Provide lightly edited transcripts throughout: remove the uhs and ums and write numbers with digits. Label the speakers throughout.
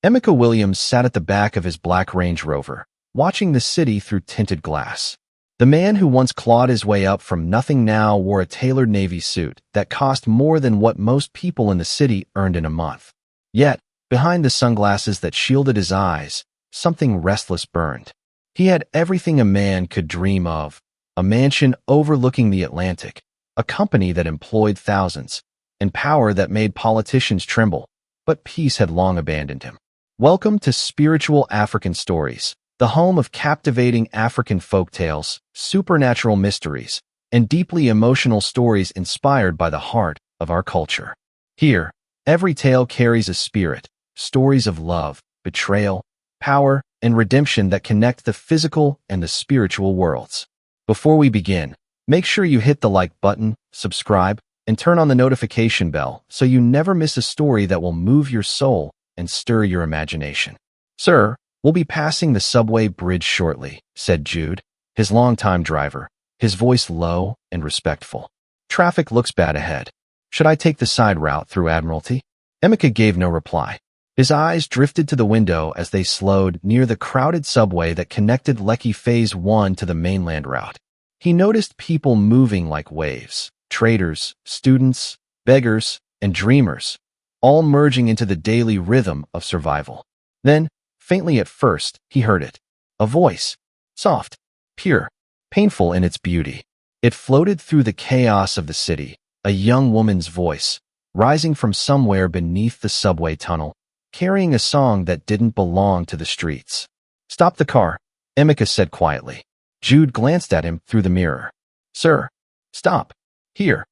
Speaker 1: Emeka Williams sat at the back of his black Range Rover, watching the city through tinted glass. The man who once clawed his way up from nothing now wore a tailored navy suit that cost more than what most people in the city earned in a month. Yet, behind the sunglasses that shielded his eyes, something restless burned. He had everything a man could dream of: a mansion overlooking the Atlantic, a company that employed thousands, and power that made politicians tremble. But peace had long abandoned him. Welcome to Spiritual African Stories, the home of captivating African folktales, supernatural mysteries, and deeply emotional stories inspired by the heart of our culture. Here, every tale carries a spirit, stories of love, betrayal, power, and redemption that connect the physical and the spiritual worlds. Before we begin, make sure you hit the like button, subscribe, and turn on the notification bell so you never miss a story that will move your soul and stir your imagination. "Sir, we'll be passing the subway bridge shortly," said Jude, his longtime driver, his voice low and respectful. "Traffic looks bad ahead. Should I take the side route through Admiralty?" Emeka gave no reply. His eyes drifted to the window as they slowed near the crowded subway that connected Lekki Phase 1 to the mainland route. He noticed people moving like waves: traders, students, beggars, and dreamers, all merging into the daily rhythm of survival. Then, faintly at first, he heard it. A voice. Soft, pure, painful in its beauty. It floated through the chaos of the city, a young woman's voice, rising from somewhere beneath the subway tunnel, carrying a song that didn't belong to the streets. "Stop the car," Emeka said quietly. Jude glanced at him through the mirror. "Sir, stop. Here."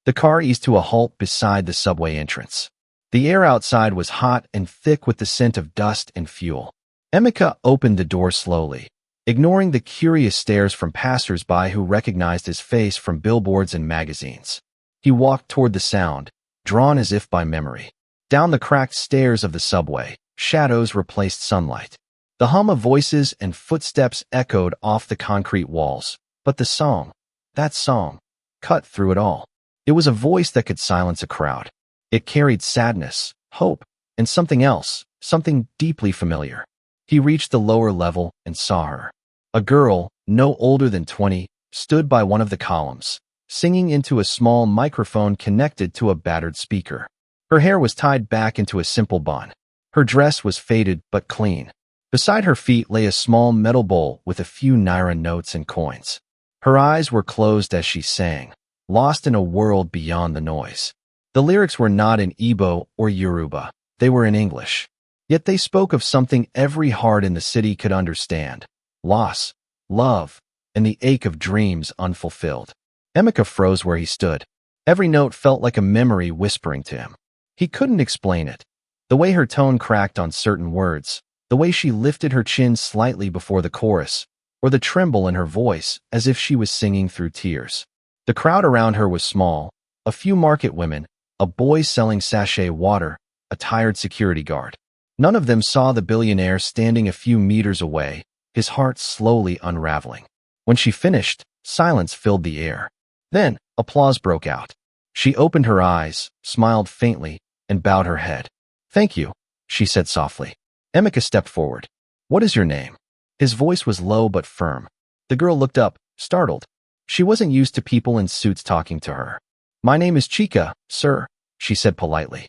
Speaker 1: The car eased to a halt beside the subway entrance. The air outside was hot and thick with the scent of dust and fuel. Emeka opened the door slowly, ignoring the curious stares from passers-by who recognized his face from billboards and magazines. He walked toward the sound, drawn as if by memory. Down the cracked stairs of the subway, shadows replaced sunlight. The hum of voices and footsteps echoed off the concrete walls, but the song, that song, cut through it all. It was a voice that could silence a crowd. It carried sadness, hope, and something else, something deeply familiar. He reached the lower level and saw her. A girl, no older than 20, stood by one of the columns, singing into a small microphone connected to a battered speaker. Her hair was tied back into a simple bun. Her dress was faded but clean. Beside her feet lay a small metal bowl with a few naira notes and coins. Her eyes were closed as she sang, lost in a world beyond the noise. The lyrics were not in Igbo or Yoruba. They were in English. Yet they spoke of something every heart in the city could understand: loss, love, and the ache of dreams unfulfilled. Emeka froze where he stood. Every note felt like a memory whispering to him. He couldn't explain it. The way her tone cracked on certain words, the way she lifted her chin slightly before the chorus, or the tremble in her voice as if she was singing through tears. The crowd around her was small: a few market women, a boy selling sachet water, a tired security guard. None of them saw the billionaire standing a few meters away, his heart slowly unraveling. When she finished, silence filled the air. Then, applause broke out. She opened her eyes, smiled faintly, and bowed her head. "Thank you," she said softly. Emeka stepped forward. "What is your name?" His voice was low but firm. The girl looked up, startled. She wasn't used to people in suits talking to her. "My name is Chika, sir," she said politely.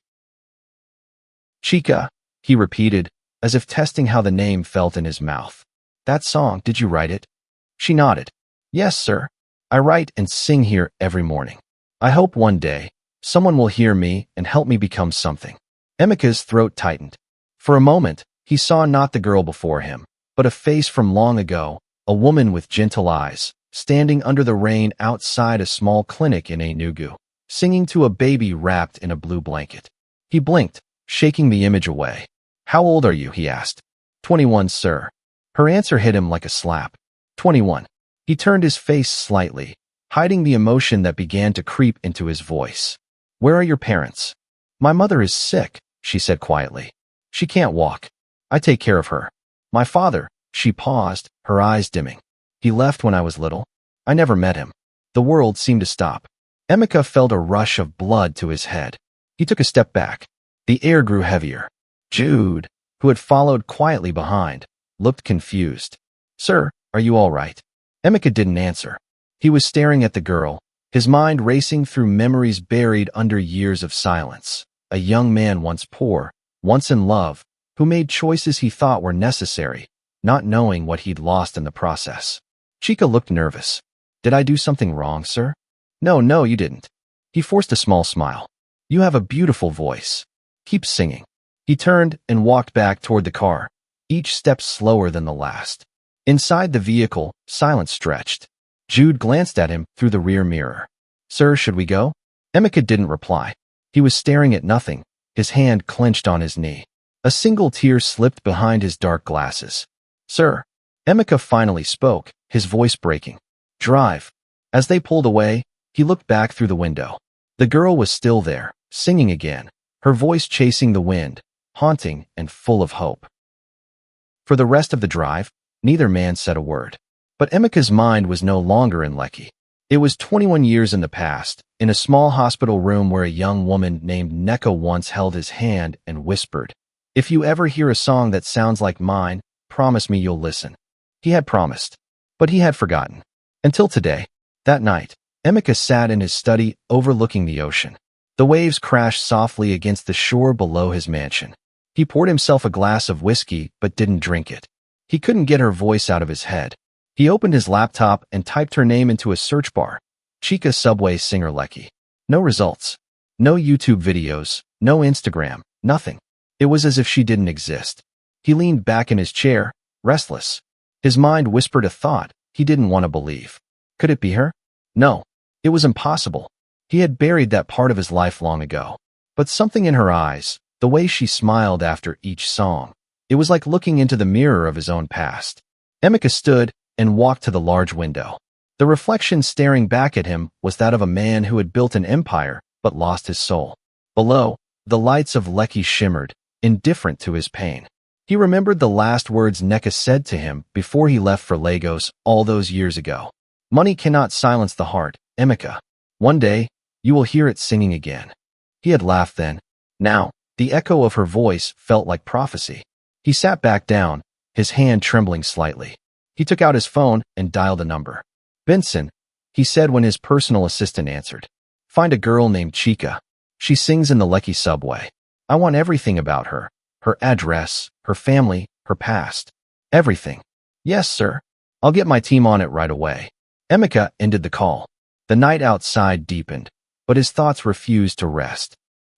Speaker 1: "Chika," he repeated, as if testing how the name felt in his mouth. "That song, did you write it?" She nodded. "Yes, sir. I write and sing here every morning. I hope one day, someone will hear me and help me become something." Emeka's throat tightened. For a moment, he saw not the girl before him, but a face from long ago, a woman with gentle eyes, standing under the rain outside a small clinic in Enugu, singing to a baby wrapped in a blue blanket. He blinked, shaking the image away. "How old are you?" he asked. 21, sir." Her answer hit him like a slap. 21. He turned his face slightly, hiding the emotion that began to creep into his voice. "Where are your parents?" "My mother is sick," she said quietly. "She can't walk. I take care of her. My father," she paused, her eyes dimming. "He left when I was little. I never met him." The world seemed to stop. Emeka felt a rush of blood to his head. He took a step back. The air grew heavier. Jude, who had followed quietly behind, looked confused. "Sir, are you all right?" Emeka didn't answer. He was staring at the girl, his mind racing through memories buried under years of silence. A young man once poor, once in love, who made choices he thought were necessary, not knowing what he'd lost in the process. Chica looked nervous. "Did I do something wrong, sir?" No, you didn't." He forced a small smile. "You have a beautiful voice. Keep singing." He turned and walked back toward the car, each step slower than the last. Inside the vehicle, silence stretched. Jude glanced at him through the rear mirror. "Sir, should we go?" Emeka didn't reply. He was staring at nothing, his hand clenched on his knee. A single tear slipped behind his dark glasses. "Sir." Emeka finally spoke, his voice breaking. "Drive." As they pulled away, he looked back through the window. The girl was still there, singing again, her voice chasing the wind, haunting and full of hope. For the rest of the drive, neither man said a word. But Emeka's mind was no longer in Lekki. It was 21 years in the past, in a small hospital room where a young woman named Nneka once held his hand and whispered, "If you ever hear a song that sounds like mine, promise me you'll listen." He had promised, but he had forgotten. Until today. That night, Emeka sat in his study overlooking the ocean. The waves crashed softly against the shore below his mansion. He poured himself a glass of whiskey but didn't drink it. He couldn't get her voice out of his head. He opened his laptop and typed her name into a search bar. Chica Subway Singer Lekki. No results. No YouTube videos, no Instagram, nothing. It was as if she didn't exist. He leaned back in his chair, restless. His mind whispered a thought he didn't want to believe. Could it be her? No. It was impossible. He had buried that part of his life long ago. But something in her eyes, the way she smiled after each song, it was like looking into the mirror of his own past. Emeka stood and walked to the large window. The reflection staring back at him was that of a man who had built an empire but lost his soul. Below, the lights of Lekki shimmered, indifferent to his pain. He remembered the last words Nneka said to him before he left for Lagos all those years ago. "Money cannot silence the heart, Emeka. One day, you will hear it singing again." He had laughed then. Now, the echo of her voice felt like prophecy. He sat back down, his hand trembling slightly. He took out his phone and dialed a number. "Benson," he said when his personal assistant answered. "Find a girl named Chica. She sings in the Lekki subway. I want everything about her. Her address, her family, her past. Everything." "Yes, sir. I'll get my team on it right away." Emeka ended the call. The night outside deepened, but his thoughts refused to rest.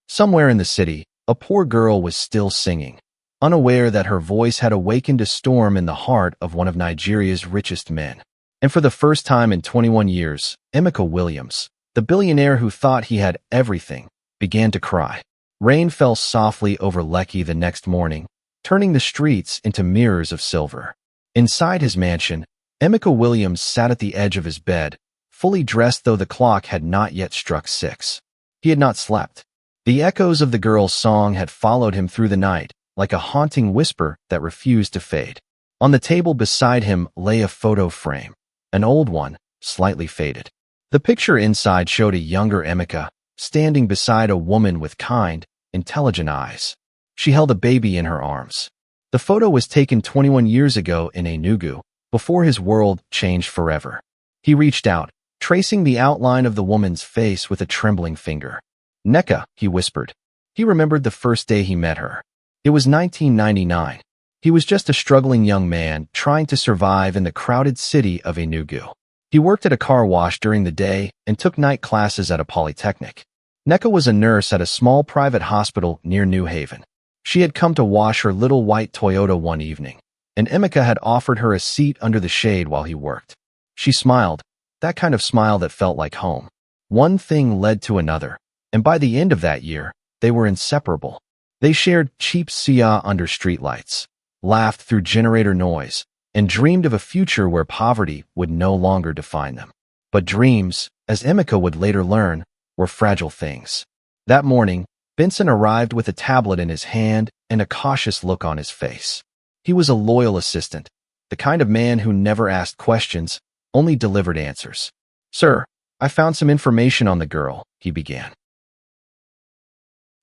Speaker 1: Somewhere in the city, a poor girl was still singing, unaware that her voice had awakened a storm in the heart of one of Nigeria's richest men. And for the first time in 21 years, Emeka Williams, the billionaire who thought he had everything, began to cry. Rain fell softly over Lekki the next morning, turning the streets into mirrors of silver. Inside his mansion, Emeka Williams sat at the edge of his bed, fully dressed though the clock had not yet struck 6. He had not slept. The echoes of the girl's song had followed him through the night, like a haunting whisper that refused to fade. On the table beside him lay a photo frame, an old one, slightly faded. The picture inside showed a younger Emeka, standing beside a woman with kind, intelligent eyes. She held a baby in her arms. The photo was taken 21 years ago in Enugu, before his world changed forever. He reached out, tracing the outline of the woman's face with a trembling finger. "Nneka," he whispered. He remembered the first day he met her. It was 1999. He was just a struggling young man trying to survive in the crowded city of Enugu. He worked at a car wash during the day and took night classes at a polytechnic. Nneka was a nurse at a small private hospital near New Haven. She had come to wash her little white Toyota one evening, and Emeka had offered her a seat under the shade while he worked. She smiled, that kind of smile that felt like home. One thing led to another, and by the end of that year, they were inseparable. They shared cheap siya under streetlights, laughed through generator noise, and dreamed of a future where poverty would no longer define them. But dreams, as Emeka would later learn, were fragile things. That morning, Benson arrived with a tablet in his hand and a cautious look on his face. He was a loyal assistant, the kind of man who never asked questions, only delivered answers. "Sir, I found some information on the girl," he began.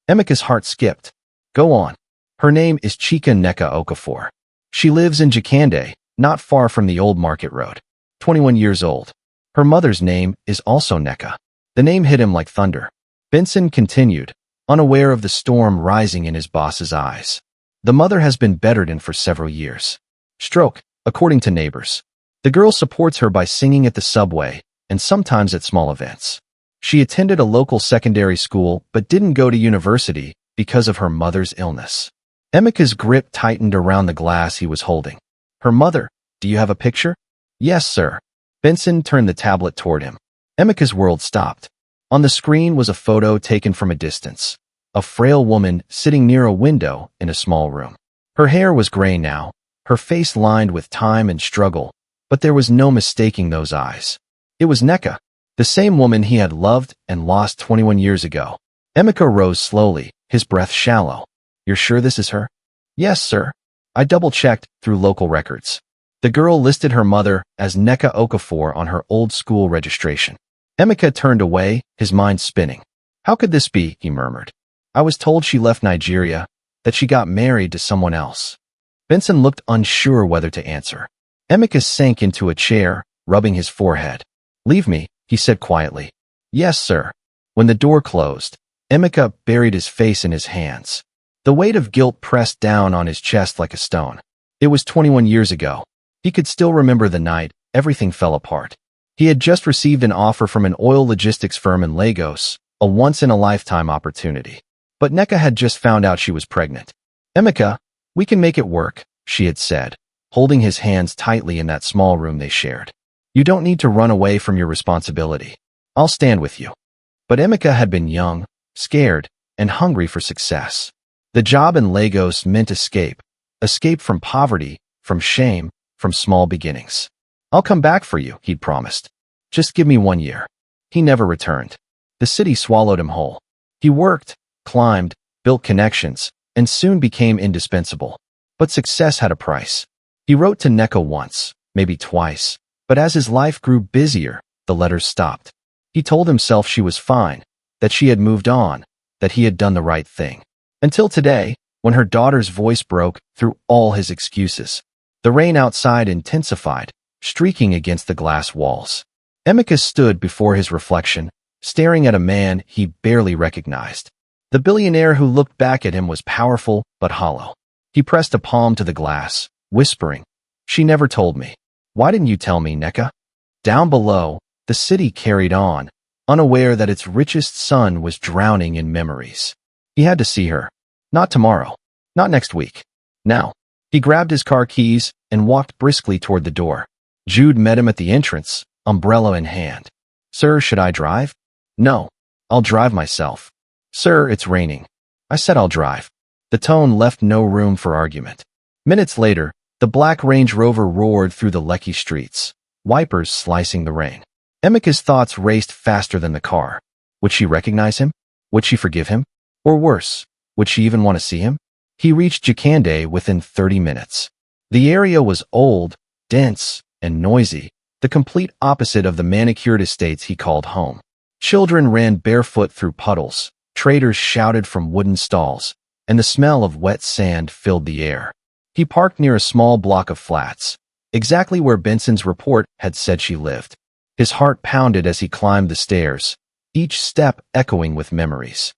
Speaker 1: Emeka's heart skipped. "Go on." Her name is Chika Neka Okafor. She lives in Jakande, not far from the old market road. 21 years old. Her mother's name is also Neka. The name hit him like thunder. Benson continued, unaware of the storm rising in his boss's eyes. The mother has been bedridden for several years. Stroke, according to neighbors. The girl supports her by singing at the subway and sometimes at small events. She attended a local secondary school but didn't go to university because of her mother's illness. Emeka's grip tightened around the glass he was holding. Her mother, do you have a picture? Yes, sir. Benson turned the tablet toward him. Emeka's world stopped. On the screen was a photo taken from a distance. A frail woman sitting near a window in a small room. Her hair was gray now, her face lined with time and struggle, but there was no mistaking those eyes. It was Neka, the same woman he had loved and lost 21 years ago. Emeka rose slowly, his breath shallow. You're sure this is her? Yes, sir. I double-checked through local records. The girl listed her mother as Neka Okafor on her old school registration. Emeka turned away, his mind spinning. How could this be, he murmured. I was told she left Nigeria, that she got married to someone else. Benson looked unsure whether to answer. Emeka sank into a chair, rubbing his forehead. Leave me, he said quietly. Yes, sir. When the door closed, Emeka buried his face in his hands. The weight of guilt pressed down on his chest like a stone. It was 21 years ago. He could still remember the night everything fell apart. He had just received an offer from an oil logistics firm in Lagos, a once-in-a-lifetime opportunity. But Neka had just found out she was pregnant. Emeka, we can make it work, she had said, holding his hands tightly in that small room they shared. You don't need to run away from your responsibility. I'll stand with you. But Emeka had been young, scared, and hungry for success. The job in Lagos meant escape from poverty, from shame, from small beginnings. I'll come back for you, he'd promised. Just give me 1 year. He never returned. The city swallowed him whole. He worked, climbed, built connections, and soon became indispensable. But success had a price. He wrote to Neka once, maybe twice, but as his life grew busier, the letters stopped. He told himself she was fine, that she had moved on, that he had done the right thing. Until today, when her daughter's voice broke through all his excuses. The rain outside intensified, streaking against the glass walls. Emeka stood before his reflection, staring at a man he barely recognized. The billionaire who looked back at him was powerful but hollow. He pressed a palm to the glass, whispering, She never told me. Why didn't you tell me, Neka? Down below, the city carried on, unaware that its richest son was drowning in memories. He had to see her. Not tomorrow. Not next week. Now. He grabbed his car keys and walked briskly toward the door. Jude met him at the entrance, umbrella in hand. Sir, should I drive? No. I'll drive myself. Sir, it's raining. I said I'll drive. The tone left no room for argument. Minutes later, the black Range Rover roared through the Lekki streets, wipers slicing the rain. Emeka's thoughts raced faster than the car. Would she recognize him? Would she forgive him? Or worse, would she even want to see him? He reached Jakande within 30 minutes. The area was old, dense, and noisy, the complete opposite of the manicured estates he called home. Children ran barefoot through puddles, traders shouted from wooden stalls, and the smell of wet sand filled the air. He parked near a small block of flats, exactly where Benson's report had said she lived. His heart pounded as he climbed the stairs, each step echoing with memories.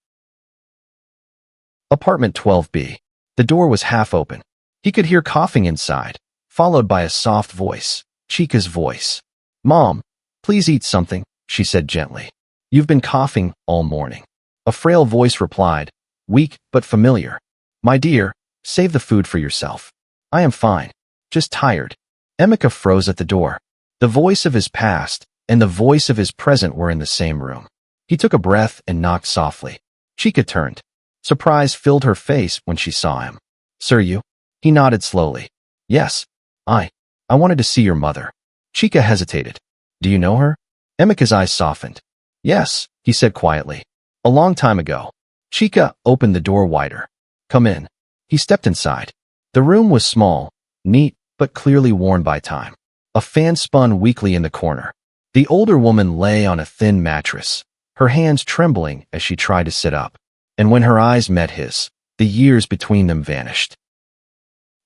Speaker 1: Apartment 12B. The door was half open. He could hear coughing inside, followed by a soft voice, Chika's voice. Mom, please eat something, she said gently. You've been coughing all morning. A frail voice replied, weak but familiar. My dear, save the food for yourself. I am fine, just tired. Emeka froze at the door. The voice of his past and the voice of his present were in the same room. He took a breath and knocked softly. Chika turned. Surprise filled her face when she saw him. Sir, you? He nodded slowly. Yes, I wanted to see your mother. Chika hesitated. Do you know her? Emeka's eyes softened. Yes, he said quietly. A long time ago. Chika opened the door wider. Come in. He stepped inside. The room was small, neat, but clearly worn by time. A fan spun weakly in the corner. The older woman lay on a thin mattress, her hands trembling as she tried to sit up. And when her eyes met his, The years between them vanished.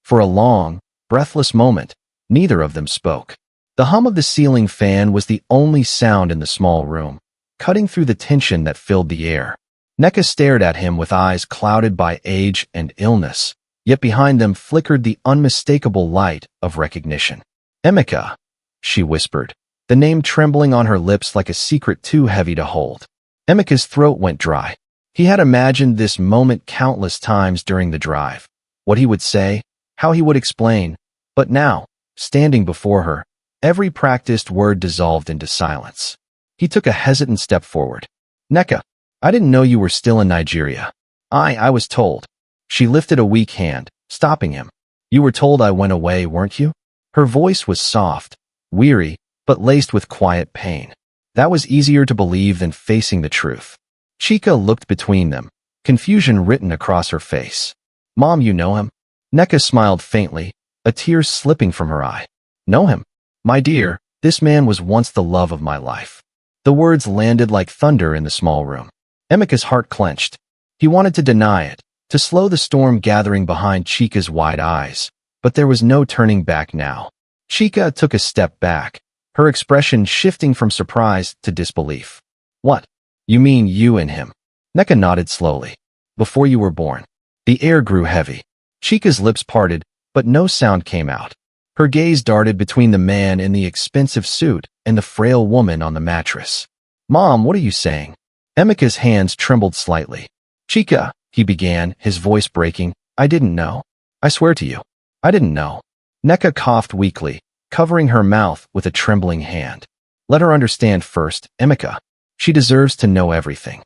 Speaker 1: For a long, breathless moment, neither of them spoke. The hum of the ceiling fan was the only sound in the small room, cutting through the tension that filled the air. Neka stared at him with eyes clouded by age and illness, yet behind them flickered the unmistakable light of recognition. "Emeka," she whispered, the name trembling on her lips like a secret too heavy to hold. Emeka's throat went dry. He had imagined this moment countless times during the drive. What he would say, how he would explain, but now, standing before her, every practiced word dissolved into silence. He took a hesitant step forward. "Neka, I didn't know you were still in Nigeria." I was told." She lifted a weak hand, stopping him. "You were told I went away, weren't you?" Her voice was soft, weary, but laced with quiet pain. That was easier to believe than facing the truth. Chika looked between them, confusion written across her face. "Mom, you know him?" Neka smiled faintly, a tear slipping from her eye. "Know him? My dear, this man was once the love of my life." The words landed like thunder in the small room. Emeka's heart clenched. He wanted to deny it, to slow the storm gathering behind Chika's wide eyes, but there was no turning back now. Chika took a step back, her expression shifting from surprise to disbelief. "What? You mean you and him?" Neka nodded slowly. "Before you were born." The air grew heavy. Chika's lips parted, but no sound came out. Her gaze darted between the man in the expensive suit and the frail woman on the mattress. "Mom, what are you saying?" Emeka's hands trembled slightly. "Chika," he began, his voice breaking, "I didn't know. I swear to you, I didn't know." Neka coughed weakly, covering her mouth with a trembling hand. "Let her understand first, Emeka. She deserves to know everything."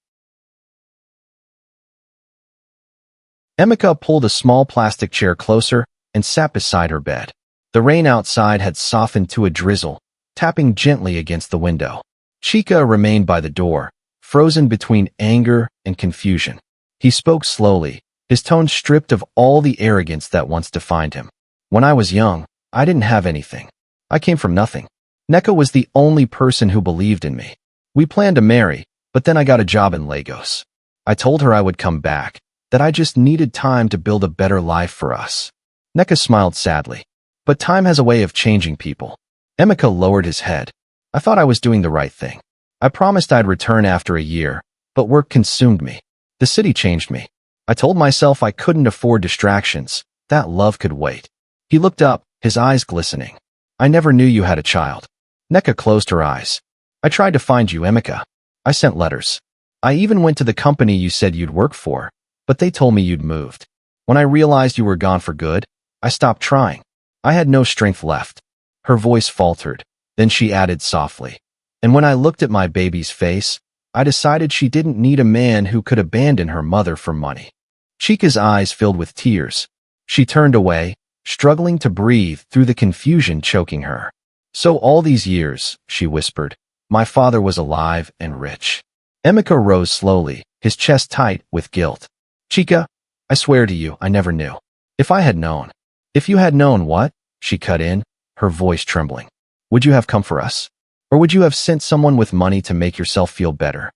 Speaker 1: Emeka pulled a small plastic chair closer and sat beside her bed. The rain outside had softened to a drizzle, tapping gently against the window. Chika remained by the door, frozen between anger and confusion. He spoke slowly, his tone stripped of all the arrogance that once defined him. "When I was young, I didn't have anything. I came from nothing. Neka was the only person who believed in me. We planned to marry, but then I got a job in Lagos. I told her I would come back, that I just needed time to build a better life for us." Neka smiled sadly. "But time has a way of changing people." Emeka lowered his head. "I thought I was doing the right thing. I promised I'd return after a year, but work consumed me. The city changed me. I told myself I couldn't afford distractions, that love could wait." He looked up, his eyes glistening. "I never knew you had a child." Neka closed her eyes. "I tried to find you, Emeka. I sent letters. I even went to the company you said you'd work for, but they told me you'd moved. When I realized you were gone for good, I stopped trying. I had no strength left." Her voice faltered, then she added softly, "And when I looked at my baby's face, I decided she didn't need a man who could abandon her mother for money." Chika's eyes filled with tears. She turned away, struggling to breathe through the confusion choking her. "So all these years," she whispered, "my father was alive and rich." Emeka rose slowly, his chest tight with guilt. "Chika, I swear to you, I never knew. If I had known." "If you had known what?" she cut in, her voice trembling. "Would you have come for us? Or would you have sent someone with money to make yourself feel better?"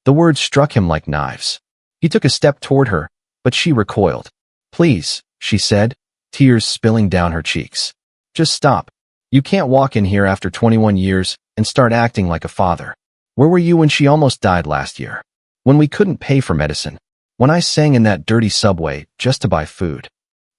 Speaker 1: The words struck him like knives. He took a step toward her, but she recoiled. "Please," she said, tears spilling down her cheeks. "Just stop. You can't walk in here after 21 years and start acting like a father. Where were you when she almost died last year? When we couldn't pay for medicine? When I sang in that dirty subway just to buy food?"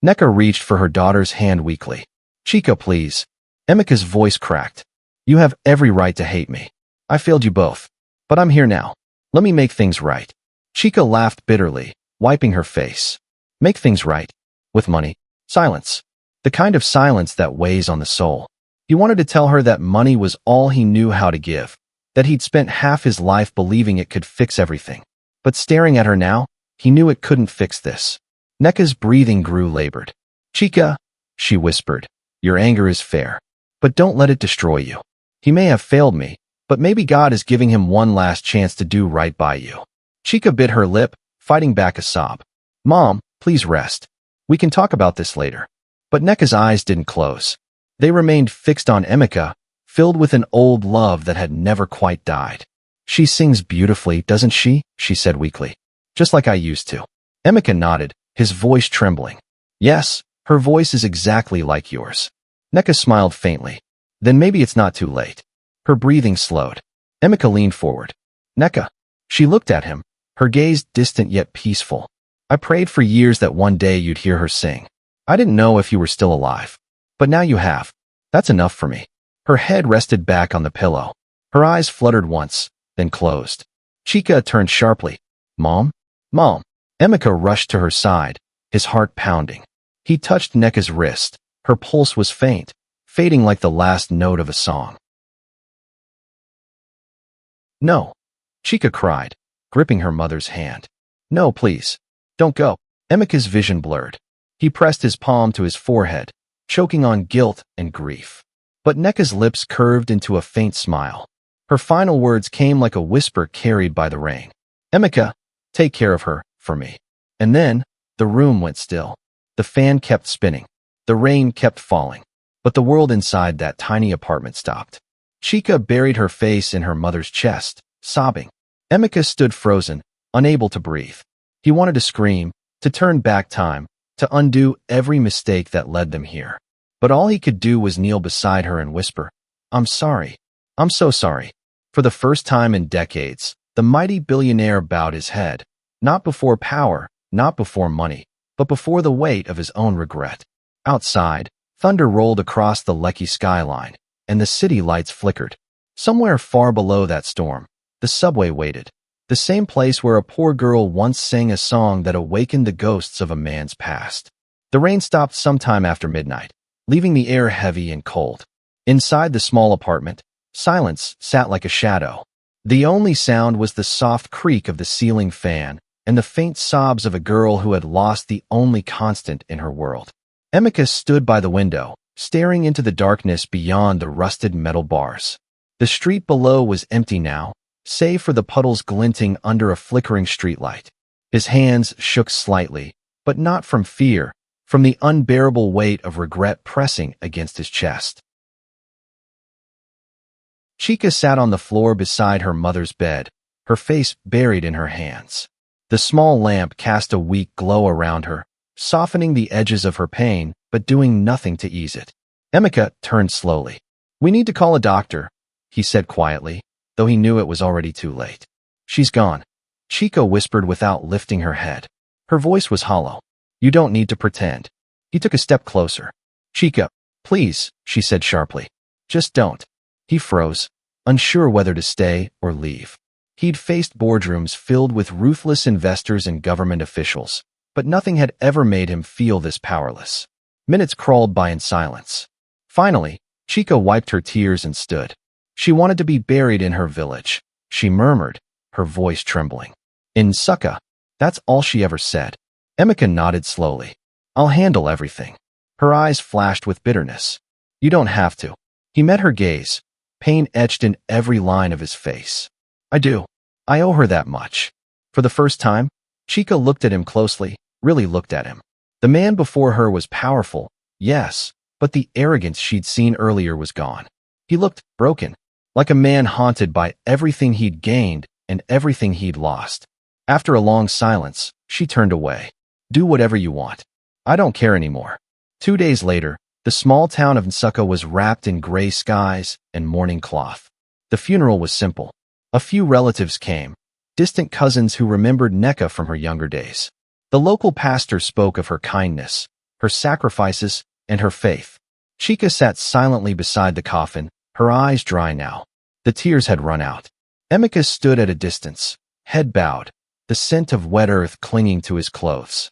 Speaker 1: Neka reached for her daughter's hand weakly. "Chika, please." Emeka's voice cracked. "You have every right to hate me. I failed you both. But I'm here now. Let me make things right." Chika laughed bitterly, wiping her face. "Make things right? With money? Silence. The kind of silence that weighs on the soul." He wanted to tell her that money was all he knew how to give, that he'd spent half his life believing it could fix everything. But staring at her now, he knew it couldn't fix this. Neka's breathing grew labored. "Chika," she whispered, "your anger is fair. But don't let it destroy you. He may have failed me, but maybe God is giving him one last chance to do right by you." Chika bit her lip, fighting back a sob. "Mom, please rest. We can talk about this later." But Neka's eyes didn't close. They remained fixed on Emeka, filled with an old love that had never quite died. "She sings beautifully, doesn't she?" she said weakly. Just like I used to. Emeka nodded, his voice trembling. Yes, her voice is exactly like yours. Neka smiled faintly. Then maybe it's not too late. Her breathing slowed. Emeka leaned forward. Neka. She looked at him, her gaze distant yet peaceful. I prayed for years that one day you'd hear her sing. I didn't know if you were still alive. But now you have. That's enough for me. Her head rested back on the pillow. Her eyes fluttered once, then closed. Chika turned sharply. Mom? Mom. Emeka rushed to her side, his heart pounding. He touched Neka's wrist. Her pulse was faint, fading like the last note of a song. No. Chika cried, gripping her mother's hand. No, please. Don't go. Emeka's vision blurred. He pressed his palm to his forehead, choking on guilt and grief. But Neka's lips curved into a faint smile. Her final words came like a whisper carried by the rain. Emeka, take care of her, for me. And then, the room went still. The fan kept spinning. The rain kept falling. But the world inside that tiny apartment stopped. Chika buried her face in her mother's chest, sobbing. Emeka stood frozen, unable to breathe. He wanted to scream, to turn back time, to undo every mistake that led them here. But all he could do was kneel beside her and whisper, I'm sorry. I'm so sorry. For the first time in decades, the mighty billionaire bowed his head, not before power, not before money, but before the weight of his own regret. Outside, thunder rolled across the Lekki skyline, and the city lights flickered. Somewhere far below that storm, the subway waited, the same place where a poor girl once sang a song that awakened the ghosts of a man's past. The rain stopped sometime after midnight, leaving the air heavy and cold. Inside the small apartment, silence sat like a shadow. The only sound was the soft creak of the ceiling fan and the faint sobs of a girl who had lost the only constant in her world. Emeka stood by the window, staring into the darkness beyond the rusted metal bars. The street below was empty now, save for the puddles glinting under a flickering streetlight. His hands shook slightly, but not from fear, from the unbearable weight of regret pressing against his chest. Chika sat on the floor beside her mother's bed, her face buried in her hands. The small lamp cast a weak glow around her, softening the edges of her pain, but doing nothing to ease it. Emeka turned slowly. We need to call a doctor, he said quietly, though he knew it was already too late. She's gone, Chika whispered without lifting her head. Her voice was hollow. You don't need to pretend. He took a step closer. Chika, please, she said sharply. Just don't. He froze, unsure whether to stay or leave. He'd faced boardrooms filled with ruthless investors and government officials, but nothing had ever made him feel this powerless. Minutes crawled by in silence. Finally, Chika wiped her tears and stood. She wanted to be buried in her village, she murmured, her voice trembling. In Nsukka, that's all she ever said. Emeka nodded slowly. I'll handle everything. Her eyes flashed with bitterness. You don't have to. He met her gaze, pain etched in every line of his face. I do. I owe her that much. For the first time, Chika looked at him closely, really looked at him. The man before her was powerful, yes, but the arrogance she'd seen earlier was gone. He looked broken, like a man haunted by everything he'd gained and everything he'd lost. After a long silence, she turned away. Do whatever you want. I don't care anymore. 2 days later, the small town of Nsukka was wrapped in gray skies and mourning cloth. The funeral was simple. A few relatives came, distant cousins who remembered Neka from her younger days. The local pastor spoke of her kindness, her sacrifices, and her faith. Chika sat silently beside the coffin, her eyes dry now. The tears had run out. Emeka stood at a distance, head bowed, the scent of wet earth clinging to his clothes.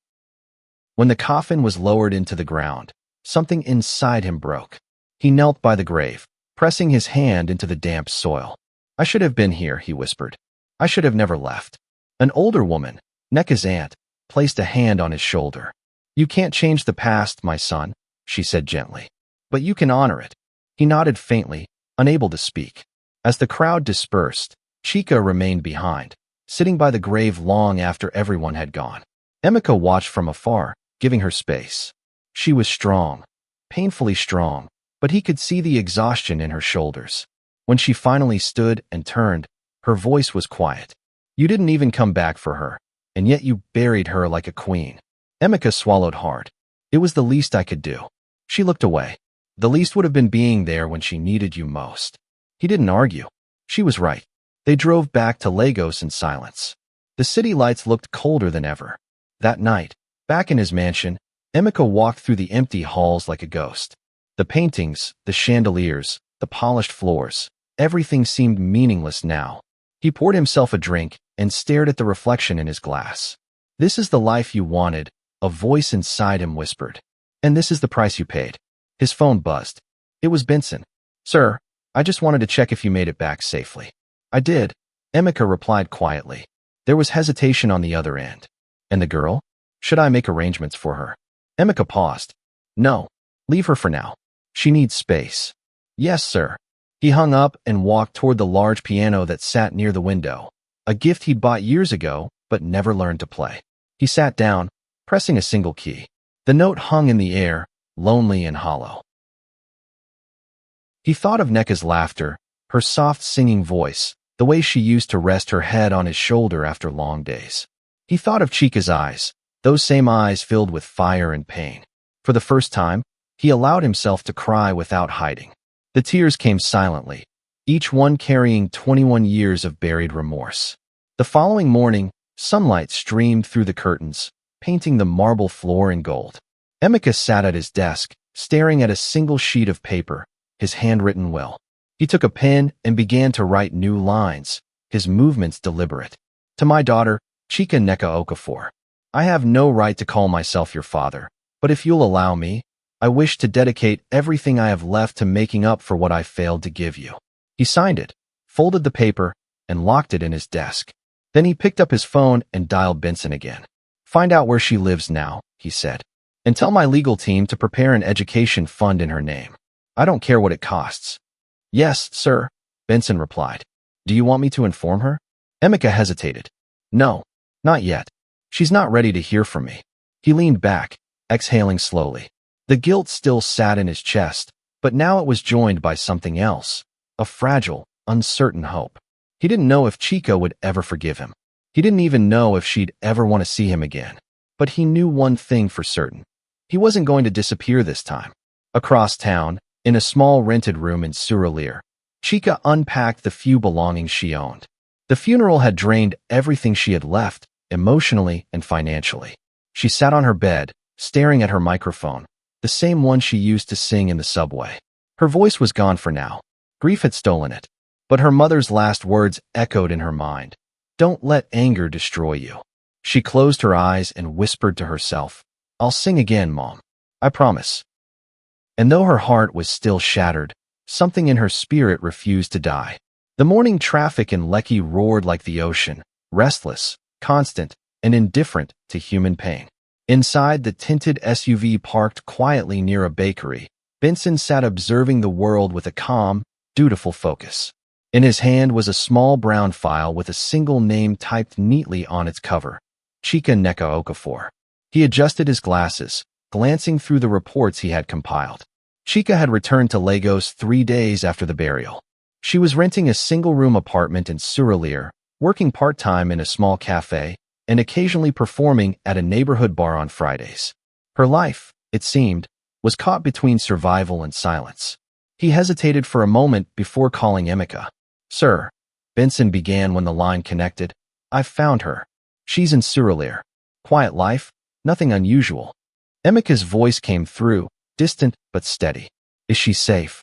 Speaker 1: When the coffin was lowered into the ground, something inside him broke. He knelt by the grave, pressing his hand into the damp soil. I should have been here, he whispered. I should have never left. An older woman, Neka's aunt, placed a hand on his shoulder. You can't change the past, my son, she said gently. But you can honor it. He nodded faintly, unable to speak. As the crowd dispersed, Chika remained behind, sitting by the grave long after everyone had gone. Emeka watched from afar, giving her space. She was strong, painfully strong, but he could see the exhaustion in her shoulders. When she finally stood and turned, her voice was quiet. You didn't even come back for her. and yet you buried her like a queen. Emeka swallowed hard. It was the least I could do. She looked away. The least would have been being there when she needed you most. He didn't argue. She was right. They drove back to Lagos in silence. The city lights looked colder than ever. That night, back in his mansion, Emeka walked through the empty halls like a ghost. The paintings, the chandeliers, the polished floors, everything seemed meaningless now. He poured himself a drink and stared at the reflection in his glass. "This is the life you wanted," a voice inside him whispered. "And this is the price you paid." His phone buzzed. It was Benson. "Sir, I just wanted to check if you made it back safely." "I did," Emeka replied quietly. There was hesitation on the other end. "And the girl? Should I make arrangements for her?" Emeka paused. "No. Leave her for now. She needs space." "Yes, sir." He hung up and walked toward the large piano that sat near the window, a gift he'd bought years ago but never learned to play. He sat down, pressing a single key. The note hung in the air, lonely and hollow. He thought of Neka's laughter, her soft singing voice, the way she used to rest her head on his shoulder after long days. He thought of Chika's eyes, those same eyes filled with fire and pain. For the first time, he allowed himself to cry without hiding. The tears came silently, each one carrying 21 years of buried remorse. The following morning, sunlight streamed through the curtains, painting the marble floor in gold. Emeka sat at his desk, staring at a single sheet of paper, his handwritten will. He took a pen and began to write new lines, his movements deliberate. "To my daughter, Chika Neka Okafor. I have no right to call myself your father, but if you'll allow me, I wish to dedicate everything I have left to making up for what I failed to give you." He signed it, folded the paper, and locked it in his desk. Then he picked up his phone and dialed Benson again. "Find out where she lives now," he said, "and tell my legal team to prepare an education fund in her name. I don't care what it costs." "Yes, sir," Benson replied. "Do you want me to inform her?" Emeka hesitated. "No, not yet. She's not ready to hear from me." He leaned back, exhaling slowly. The guilt still sat in his chest, but now it was joined by something else, a fragile, uncertain hope. He didn't know if Chika would ever forgive him. He didn't even know if she'd ever want to see him again. But he knew one thing for certain. He wasn't going to disappear this time. Across town, in a small rented room in Surulere, Chika unpacked the few belongings she owned. The funeral had drained everything she had left, emotionally and financially. She sat on her bed, staring at her microphone, the same one she used to sing in the subway. Her voice was gone for now. Grief had stolen it. But her mother's last words echoed in her mind. "Don't let anger destroy you." She closed her eyes and whispered to herself, "I'll sing again, Mom. I promise." And though her heart was still shattered, something in her spirit refused to die. The morning traffic in Lekki roared like the ocean, restless, constant, and indifferent to human pain. Inside the tinted SUV parked quietly near a bakery, Benson sat observing the world with a calm, dutiful focus. In his hand was a small brown file with a single name typed neatly on its cover, Chika Neka Okafor. He adjusted his glasses, glancing through the reports he had compiled. Chika had returned to Lagos 3 days after the burial. She was renting a single-room apartment in Surulere, working part-time in a small cafe, and occasionally performing at a neighborhood bar on Fridays. Her life, it seemed, was caught between survival and silence. He hesitated for a moment before calling Emeka. "Sir," Benson began when the line connected, "I've found her. She's in Surulere. Quiet life, nothing unusual." Emeka's voice came through, distant but steady. "Is she safe?"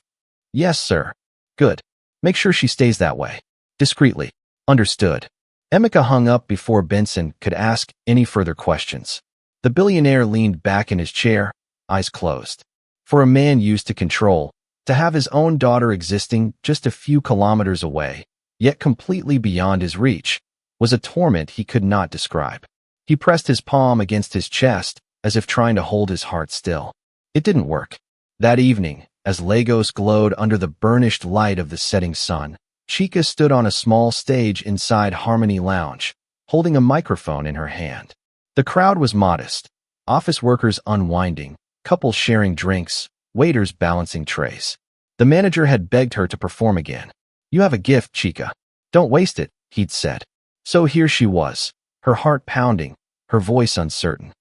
Speaker 1: "Yes, sir." "Good. Make sure she stays that way." "Discreetly." "Understood." Emeka hung up before Benson could ask any further questions. The billionaire leaned back in his chair, eyes closed. For a man used to control, to have his own daughter existing just a few kilometers away, yet completely beyond his reach, was a torment he could not describe. He pressed his palm against his chest, as if trying to hold his heart still. It didn't work. That evening, as Lagos glowed under the burnished light of the setting sun, Chika stood on a small stage inside Harmony Lounge, holding a microphone in her hand. The crowd was modest, office workers unwinding, couples sharing drinks, waiters balancing trays. The manager had begged her to perform again. "You have a gift, Chika. Don't waste it," he'd said. So here she was, her heart pounding, her voice uncertain.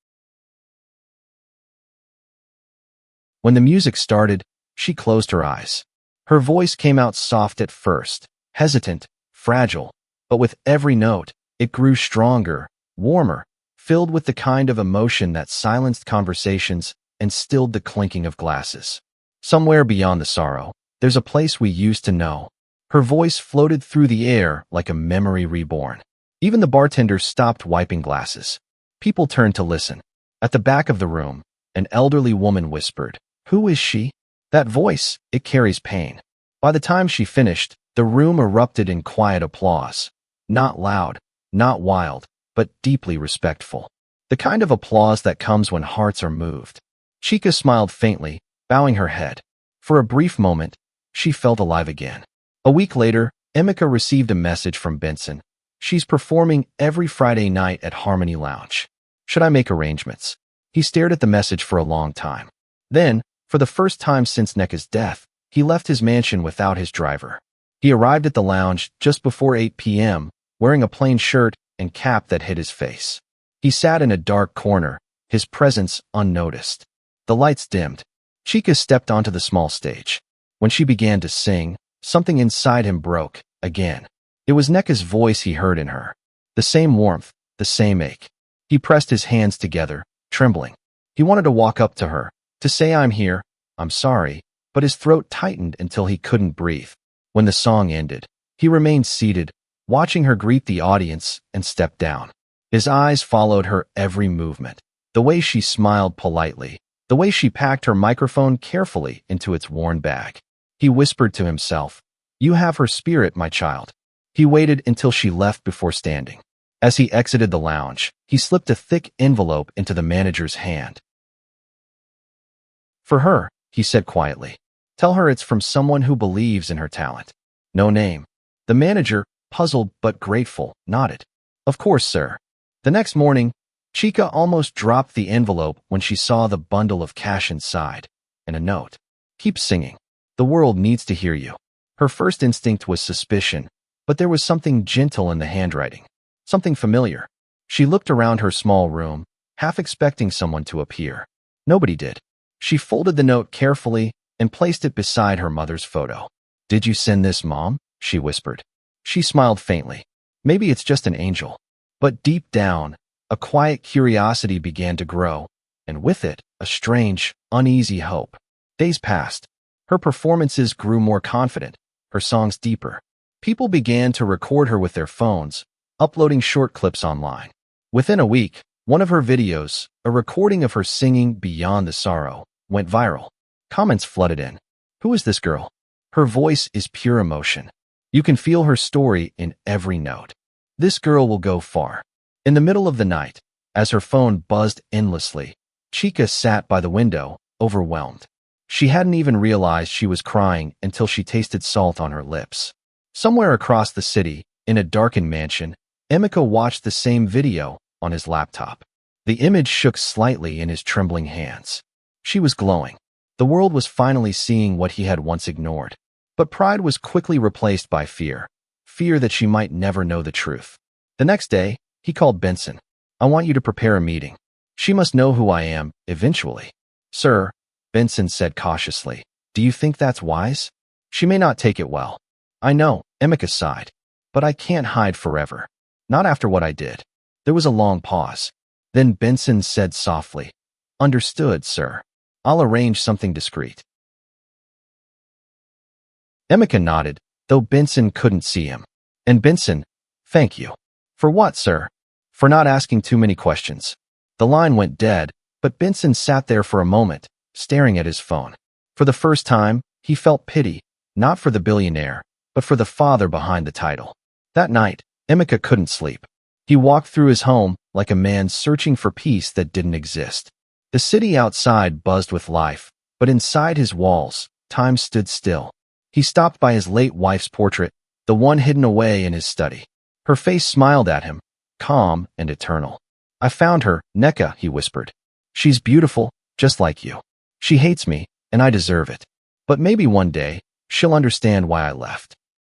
Speaker 1: When the music started, she closed her eyes. Her voice came out soft at first, hesitant, fragile, but with every note, it grew stronger, warmer, filled with the kind of emotion that silenced conversations and stilled the clinking of glasses. Somewhere beyond the sorrow, there's a place we used to know. Her voice floated through the air like a memory reborn. Even the bartender stopped wiping glasses. People turned to listen. At the back of the room, an elderly woman whispered, "Who is she?" That voice, it carries pain. By the time she finished, the room erupted in quiet applause. Not loud, not wild, but deeply respectful. The kind of applause that comes when hearts are moved. Chica smiled faintly, bowing her head. For a brief moment, she felt alive again. A week later, Emeka received a message from Benson. "She's performing every Friday night at Harmony Lounge. Should I make arrangements?" He stared at the message for a long time. Then, for the first time since Neka's death, he left his mansion without his driver. He arrived at the lounge just before 8 p.m., wearing a plain shirt and cap that hid his face. He sat in a dark corner, his presence unnoticed. The lights dimmed. Chica stepped onto the small stage. When she began to sing, something inside him broke, again. It was Neka's voice he heard in her. The same warmth, the same ache. He pressed his hands together, trembling. He wanted to walk up to her, to say, "I'm here, I'm sorry," but his throat tightened until he couldn't breathe. When the song ended, he remained seated, watching her greet the audience and step down. His eyes followed her every movement, the way she smiled politely, the way she packed her microphone carefully into its worn bag. He whispered to himself, "You have her spirit, my child." He waited until she left before standing. As he exited the lounge, he slipped a thick envelope into the manager's hand. "For her," he said quietly. "Tell her it's from someone who believes in her talent." No name. The manager, puzzled but grateful, nodded. "Of course, sir." The next morning, Chica almost dropped the envelope when she saw the bundle of cash inside, and a note. "Keep singing. The world needs to hear you." Her first instinct was suspicion, but there was something gentle in the handwriting, something familiar. She looked around her small room, half expecting someone to appear. Nobody did. She folded the note carefully and placed it beside her mother's photo. "Did you send this, Mom?" she whispered. She smiled faintly. "Maybe it's just an angel." But deep down, a quiet curiosity began to grow, and with it, a strange, uneasy hope. Days passed. Her performances grew more confident, her songs deeper. People began to record her with their phones, uploading short clips online. Within a week, one of her videos, a recording of her singing Beyond the Sorrow, went viral. Comments flooded in. "Who is this girl? Her voice is pure emotion. You can feel her story in every note. This girl will go far." In the middle of the night, as her phone buzzed endlessly, Chica sat by the window, overwhelmed. She hadn't even realized she was crying until she tasted salt on her lips. Somewhere across the city, in a darkened mansion, Emeka watched the same video on his laptop. The image shook slightly in his trembling hands. She was glowing. The world was finally seeing what he had once ignored. But pride was quickly replaced by fear. Fear that she might never know the truth. The next day, he called Benson. "I want you to prepare a meeting. She must know who I am, eventually." "Sir," Benson said cautiously, "do you think that's wise? She may not take it well." "I know," Emeka sighed. "But I can't hide forever. Not after what I did." There was a long pause. Then Benson said softly, "Understood, sir. I'll arrange something discreet." Emeka nodded, though Benson couldn't see him. And Benson, "Thank you." "For what, sir?" "For not asking too many questions." The line went dead, but Benson sat there for a moment, staring at his phone. For the first time, he felt pity, not for the billionaire, but for the father behind the title. That night, Emeka couldn't sleep. He walked through his home like a man searching for peace that didn't exist. The city outside buzzed with life, but inside his walls, time stood still. He stopped by his late wife's portrait, the one hidden away in his study. Her face smiled at him, calm and eternal. "I found her, Neka," he whispered. "She's beautiful, just like you. She hates me, and I deserve it. But maybe one day, she'll understand why I left."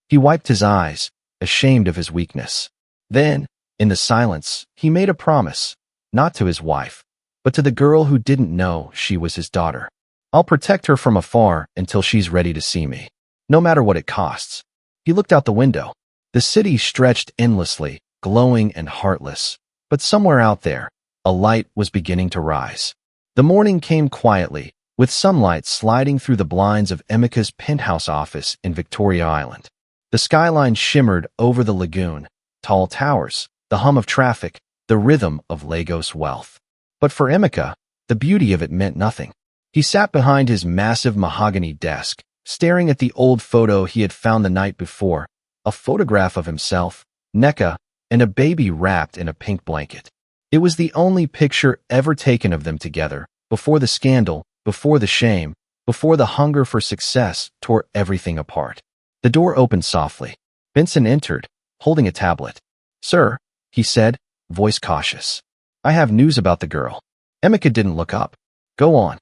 Speaker 1: He wiped his eyes, ashamed of his weakness. Then, In the silence, he made a promise, not to his wife, but to the girl who didn't know she was his daughter. I'll protect her from afar until she's ready to see me, no matter what it costs. He looked out the window. The city stretched endlessly, glowing and heartless. But somewhere out there, a light was beginning to rise. The morning came quietly, with sunlight sliding through the blinds of Emeka's penthouse office in Victoria Island. The skyline shimmered over the lagoon, tall towers, the hum of traffic, the rhythm of Lagos wealth. But for Emeka, the beauty of it meant nothing. He sat behind his massive mahogany desk, staring at the old photo he had found the night before, a photograph of himself, Nneka, and a baby wrapped in a pink blanket. It was the only picture ever taken of them together, before the scandal, before the shame, before the hunger for success tore everything apart. The door opened softly. Benson entered, holding a tablet. "Sir," he said, voice cautious. "I have news about the girl." Emeka didn't look up. "Go on."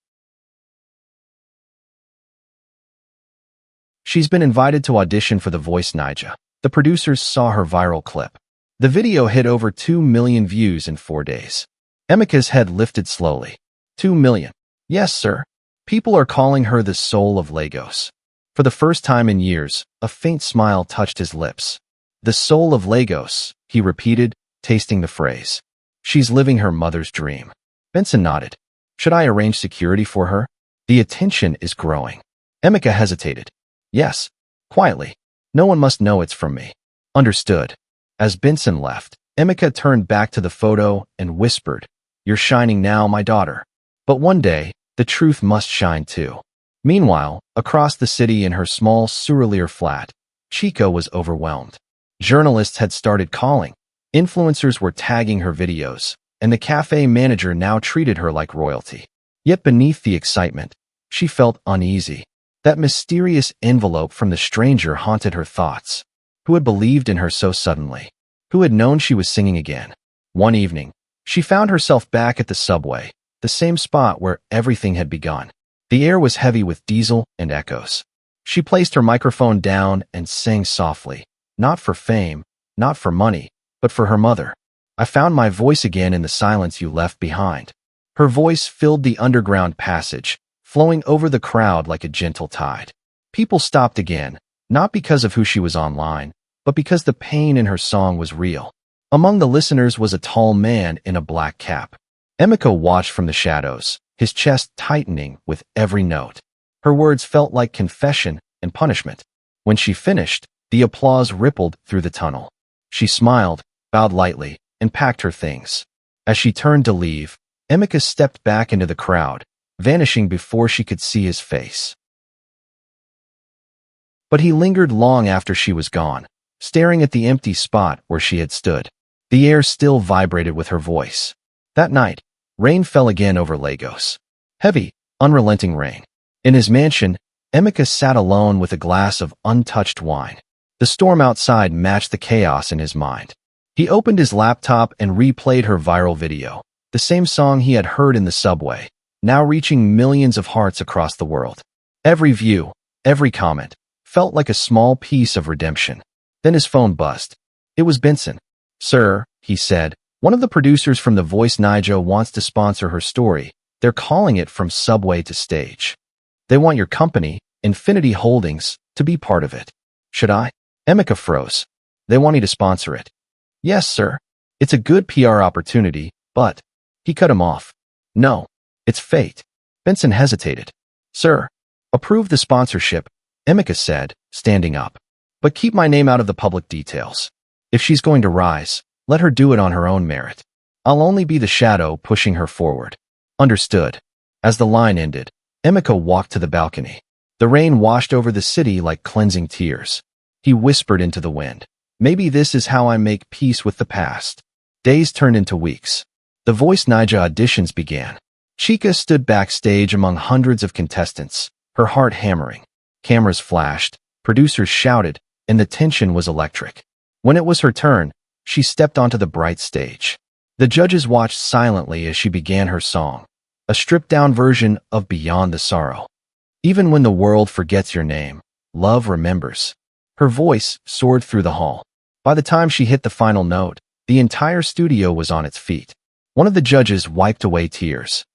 Speaker 1: "She's been invited to audition for The Voice Naija. The producers saw her viral clip. The video hit over 2 million views in 4 days." Emeka's head lifted slowly. 2 million. "Yes, sir. People are calling her the soul of Lagos." For the first time in years, a faint smile touched his lips. "The soul of Lagos," he repeated, tasting the phrase. "She's living her mother's dream." Benson nodded. "Should I arrange security for her? The attention is growing." Emeka hesitated. "Yes, quietly. No one must know it's from me." "Understood." As Benson left, Emeka turned back to the photo and whispered, "You're shining now, my daughter. But one day, the truth must shine too." Meanwhile, across the city in her small Surulere flat, Chica was overwhelmed. Journalists had started calling, influencers were tagging her videos, and the cafe manager now treated her like royalty. Yet beneath the excitement, she felt uneasy. That mysterious envelope from the stranger haunted her thoughts. Who had believed in her so suddenly? Who had known she was singing again? One evening, she found herself back at the subway, the same spot where everything had begun. The air was heavy with diesel and echoes. She placed her microphone down and sang softly, not for fame, not for money, but for her mother. "I found my voice again in the silence you left behind." Her voice filled the underground passage, flowing over the crowd like a gentle tide. People stopped again, not because of who she was online, but because the pain in her song was real. Among the listeners was a tall man in a black cap. Emeka watched from the shadows, his chest tightening with every note. Her words felt like confession and punishment. When she finished, the applause rippled through the tunnel. She smiled, bowed lightly, and packed her things. As she turned to leave, Emeka stepped back into the crowd, vanishing before she could see his face. But he lingered long after she was gone, staring at the empty spot where she had stood. The air still vibrated with her voice. That night, rain fell again over Lagos. Heavy, unrelenting rain. In his mansion, Emeka sat alone with a glass of untouched wine. The storm outside matched the chaos in his mind. He opened his laptop and replayed her viral video, the same song he had heard in the subway, now reaching millions of hearts across the world. Every view, every comment, felt like a small piece of redemption. Then his phone buzzed. It was Benson. "Sir," he said, "one of the producers from The Voice Naija wants to sponsor her story. They're calling it From Subway to Stage. They want your company, Infinity Holdings, to be part of it." "Should I?" Emeka froze. "They want me to sponsor it." "Yes, sir. It's a good PR opportunity, but..." He cut him off. "No, it's fate." Benson hesitated. "Sir, approve the sponsorship," Emeka said, standing up. "But keep my name out of the public details. If she's going to rise, let her do it on her own merit. I'll only be the shadow pushing her forward." "Understood." As the line ended, Emeka walked to the balcony. The rain washed over the city like cleansing tears. He whispered into the wind, "Maybe this is how I make peace with the past." Days turned into weeks. The Voice Naija auditions began. Chica stood backstage among hundreds of contestants, her heart hammering. Cameras flashed, producers shouted, and the tension was electric. When it was her turn, she stepped onto the bright stage. The judges watched silently as she began her song, a stripped-down version of Beyond the Sorrow. "Even when the world forgets your name, love remembers." Her voice soared through the hall. By the time she hit the final note, The entire studio was on its feet. One of the judges wiped away tears.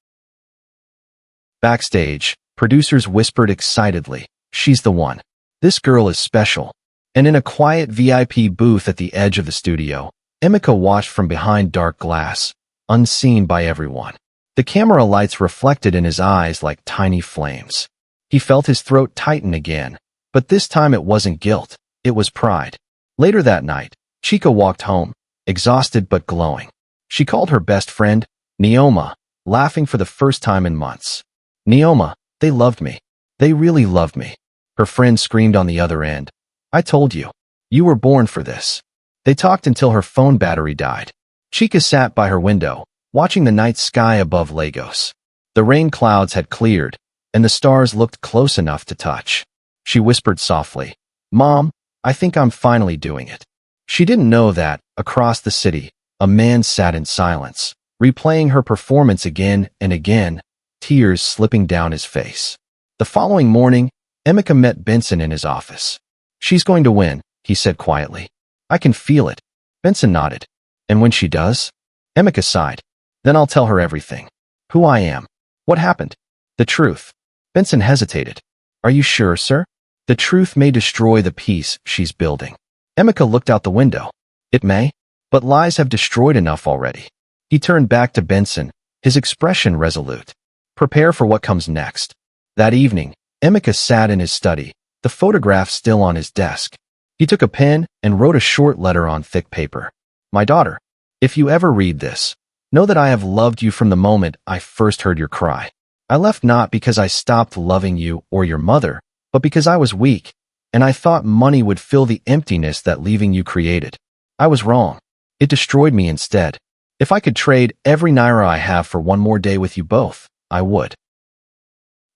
Speaker 1: Backstage, producers whispered excitedly, "She's the one. This girl is special." And in a quiet VIP booth at the edge of the studio, Emeka watched from behind dark glass, unseen by everyone. The camera lights reflected in his eyes like tiny flames. He felt his throat tighten again, but this time it wasn't guilt, it was pride. Later that night, Chika walked home, exhausted but glowing. She called her best friend, Neoma, laughing for the first time in months. "Neoma, they loved me. They really loved me." Her friend screamed on the other end, "I told you. You were born for this." They talked until her phone battery died. Chika sat by her window, watching the night sky above Lagos. The rain clouds had cleared, and the stars looked close enough to touch. She whispered softly, "Mom, I think I'm finally doing it." She didn't know that, across the city, a man sat in silence, replaying her performance again and again, tears slipping down his face. The following morning, Emeka met Benson in his office. "She's going to win," he said quietly. "I can feel it." Benson nodded. "And when she does?" Emeka sighed. "Then I'll tell her everything. Who I am. What happened. The truth." Benson hesitated. "Are you sure, sir? The truth may destroy the peace she's building." Emeka looked out the window. "It may, but lies have destroyed enough already." He turned back to Benson, his expression resolute. "Prepare for what comes next." That evening, Emeka sat in his study, the photograph still on his desk. He took a pen and wrote a short letter on thick paper. "My daughter, if you ever read this, know that I have loved you from the moment I first heard your cry. I left not because I stopped loving you or your mother, but because I was weak, and I thought money would fill the emptiness that leaving you created. I was wrong. It destroyed me instead. If I could trade every naira I have for one more day with you both, I would.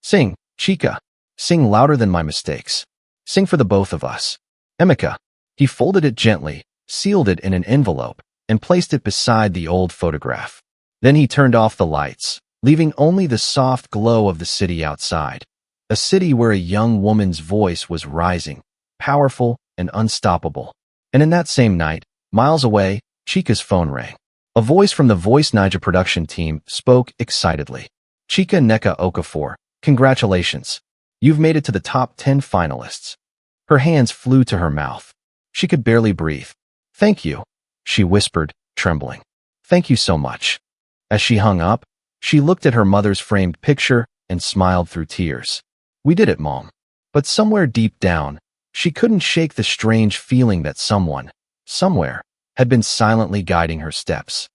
Speaker 1: Sing, Chika. Sing louder than my mistakes. Sing for the both of us. Emeka." He folded it gently, sealed it in an envelope, and placed it beside the old photograph. Then he turned off the lights, leaving only the soft glow of the city outside. A city where a young woman's voice was rising, powerful and unstoppable. And in that same night, miles away, Chika's phone rang. A voice from the Voice Naija production team spoke excitedly. "Chika Nneka Okafor, congratulations. You've made it to the top 10 finalists." Her hands flew to her mouth. She could barely breathe. "Thank you," she whispered, trembling. "Thank you so much." As she hung up, she looked at her mother's framed picture and smiled through tears. "We did it, Mom." But somewhere deep down, she couldn't shake the strange feeling that someone, somewhere, had been silently guiding her steps.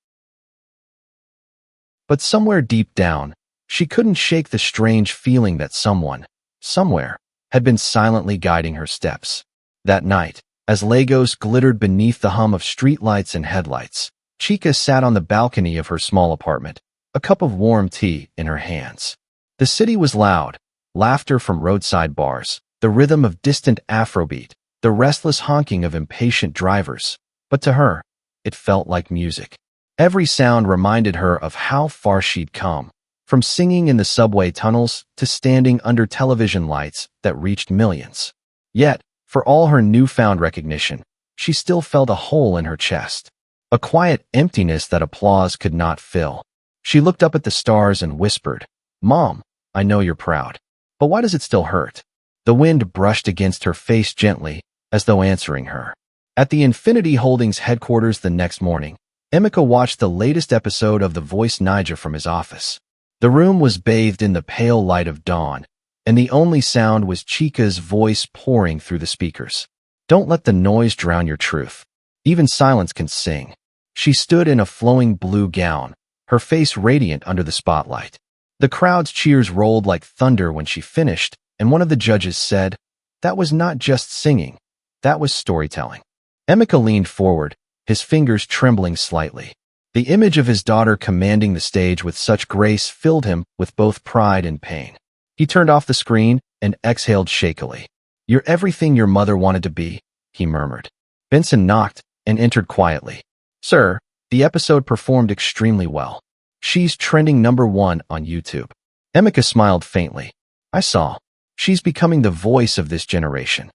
Speaker 1: But somewhere deep down, she couldn't shake the strange feeling that someone, somewhere, had been silently guiding her steps. That night, as Lagos glittered beneath the hum of streetlights and headlights, Chika sat on the balcony of her small apartment, a cup of warm tea in her hands. The city was loud, laughter from roadside bars, the rhythm of distant Afrobeat, the restless honking of impatient drivers. But to her, it felt like music. Every sound reminded her of how far she'd come, from singing in the subway tunnels to standing under television lights that reached millions. Yet, for all her newfound recognition, she still felt a hole in her chest, a quiet emptiness that applause could not fill. She looked up at the stars and whispered, "Mom, I know you're proud. But why does it still hurt?" The wind brushed against her face gently, as though answering her. At the Infinity Holdings headquarters the next morning, Emeka watched the latest episode of The Voice Naija from his office. The room was bathed in the pale light of dawn, and the only sound was Chika's voice pouring through the speakers. "Don't let the noise drown your truth. Even silence can sing." She stood in a flowing blue gown, her face radiant under the spotlight. The crowd's cheers rolled like thunder when she finished, and one of the judges said, "That was not just singing, that was storytelling." Emeka leaned forward, his fingers trembling slightly. The image of his daughter commanding the stage with such grace filled him with both pride and pain. He turned off the screen and exhaled shakily. "You're everything your mother wanted to be," he murmured. Benson knocked and entered quietly. "Sir, the episode performed extremely well. She's trending #1 on YouTube." Emeka smiled faintly. "I saw. She's becoming the voice of this generation."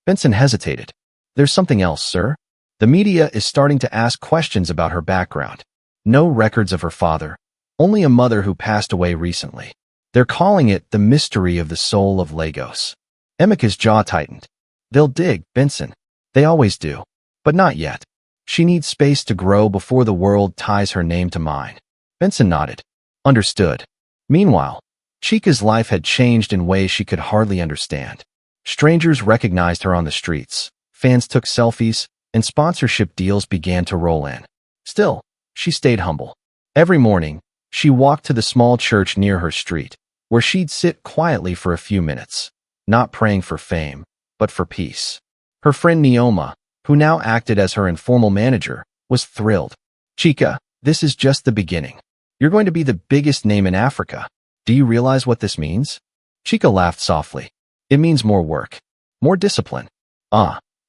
Speaker 1: Benson hesitated. "There's something else, sir?" The media is starting to ask questions about her background. No records of her father, only a mother who passed away recently. They're calling it the mystery of the soul of Lagos. Emeka's jaw tightened. They'll dig, Benson. They always do. But not yet. She needs space to grow before the world ties her name to mine. Benson nodded. Understood. Meanwhile, Chica's life had changed in ways she could hardly understand. Strangers recognized her on the streets, fans took selfies, and sponsorship deals began to roll in. Still, she stayed humble. Every morning, she walked to the small church near her street, where she'd sit quietly for a few minutes, not praying for fame, but for peace. Her friend Neoma, who now acted as her informal manager, was thrilled. Chika, this is just the beginning. You're going to be the biggest name in Africa. Do you realize what this means? Chika laughed softly. It means more work, more discipline.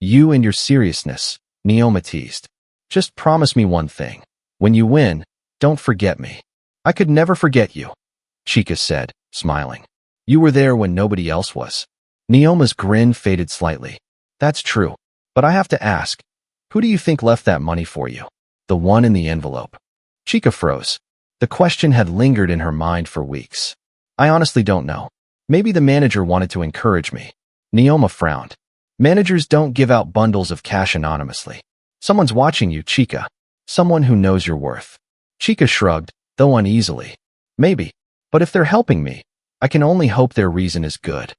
Speaker 1: You and your seriousness, Neoma teased. Just promise me one thing. When you win, don't forget me. I could never forget you, Chika said, smiling. You were there when nobody else was. Neoma's grin faded slightly. That's true, but I have to ask, who do you think left that money for you? The one in the envelope. Chika froze. The question had lingered in her mind for weeks. I honestly don't know. Maybe the manager wanted to encourage me. Neoma frowned. Managers don't give out bundles of cash anonymously. Someone's watching you, Chika. Someone who knows your worth. Chika shrugged, though uneasily. Maybe. But if they're helping me, I can only hope their reason is good.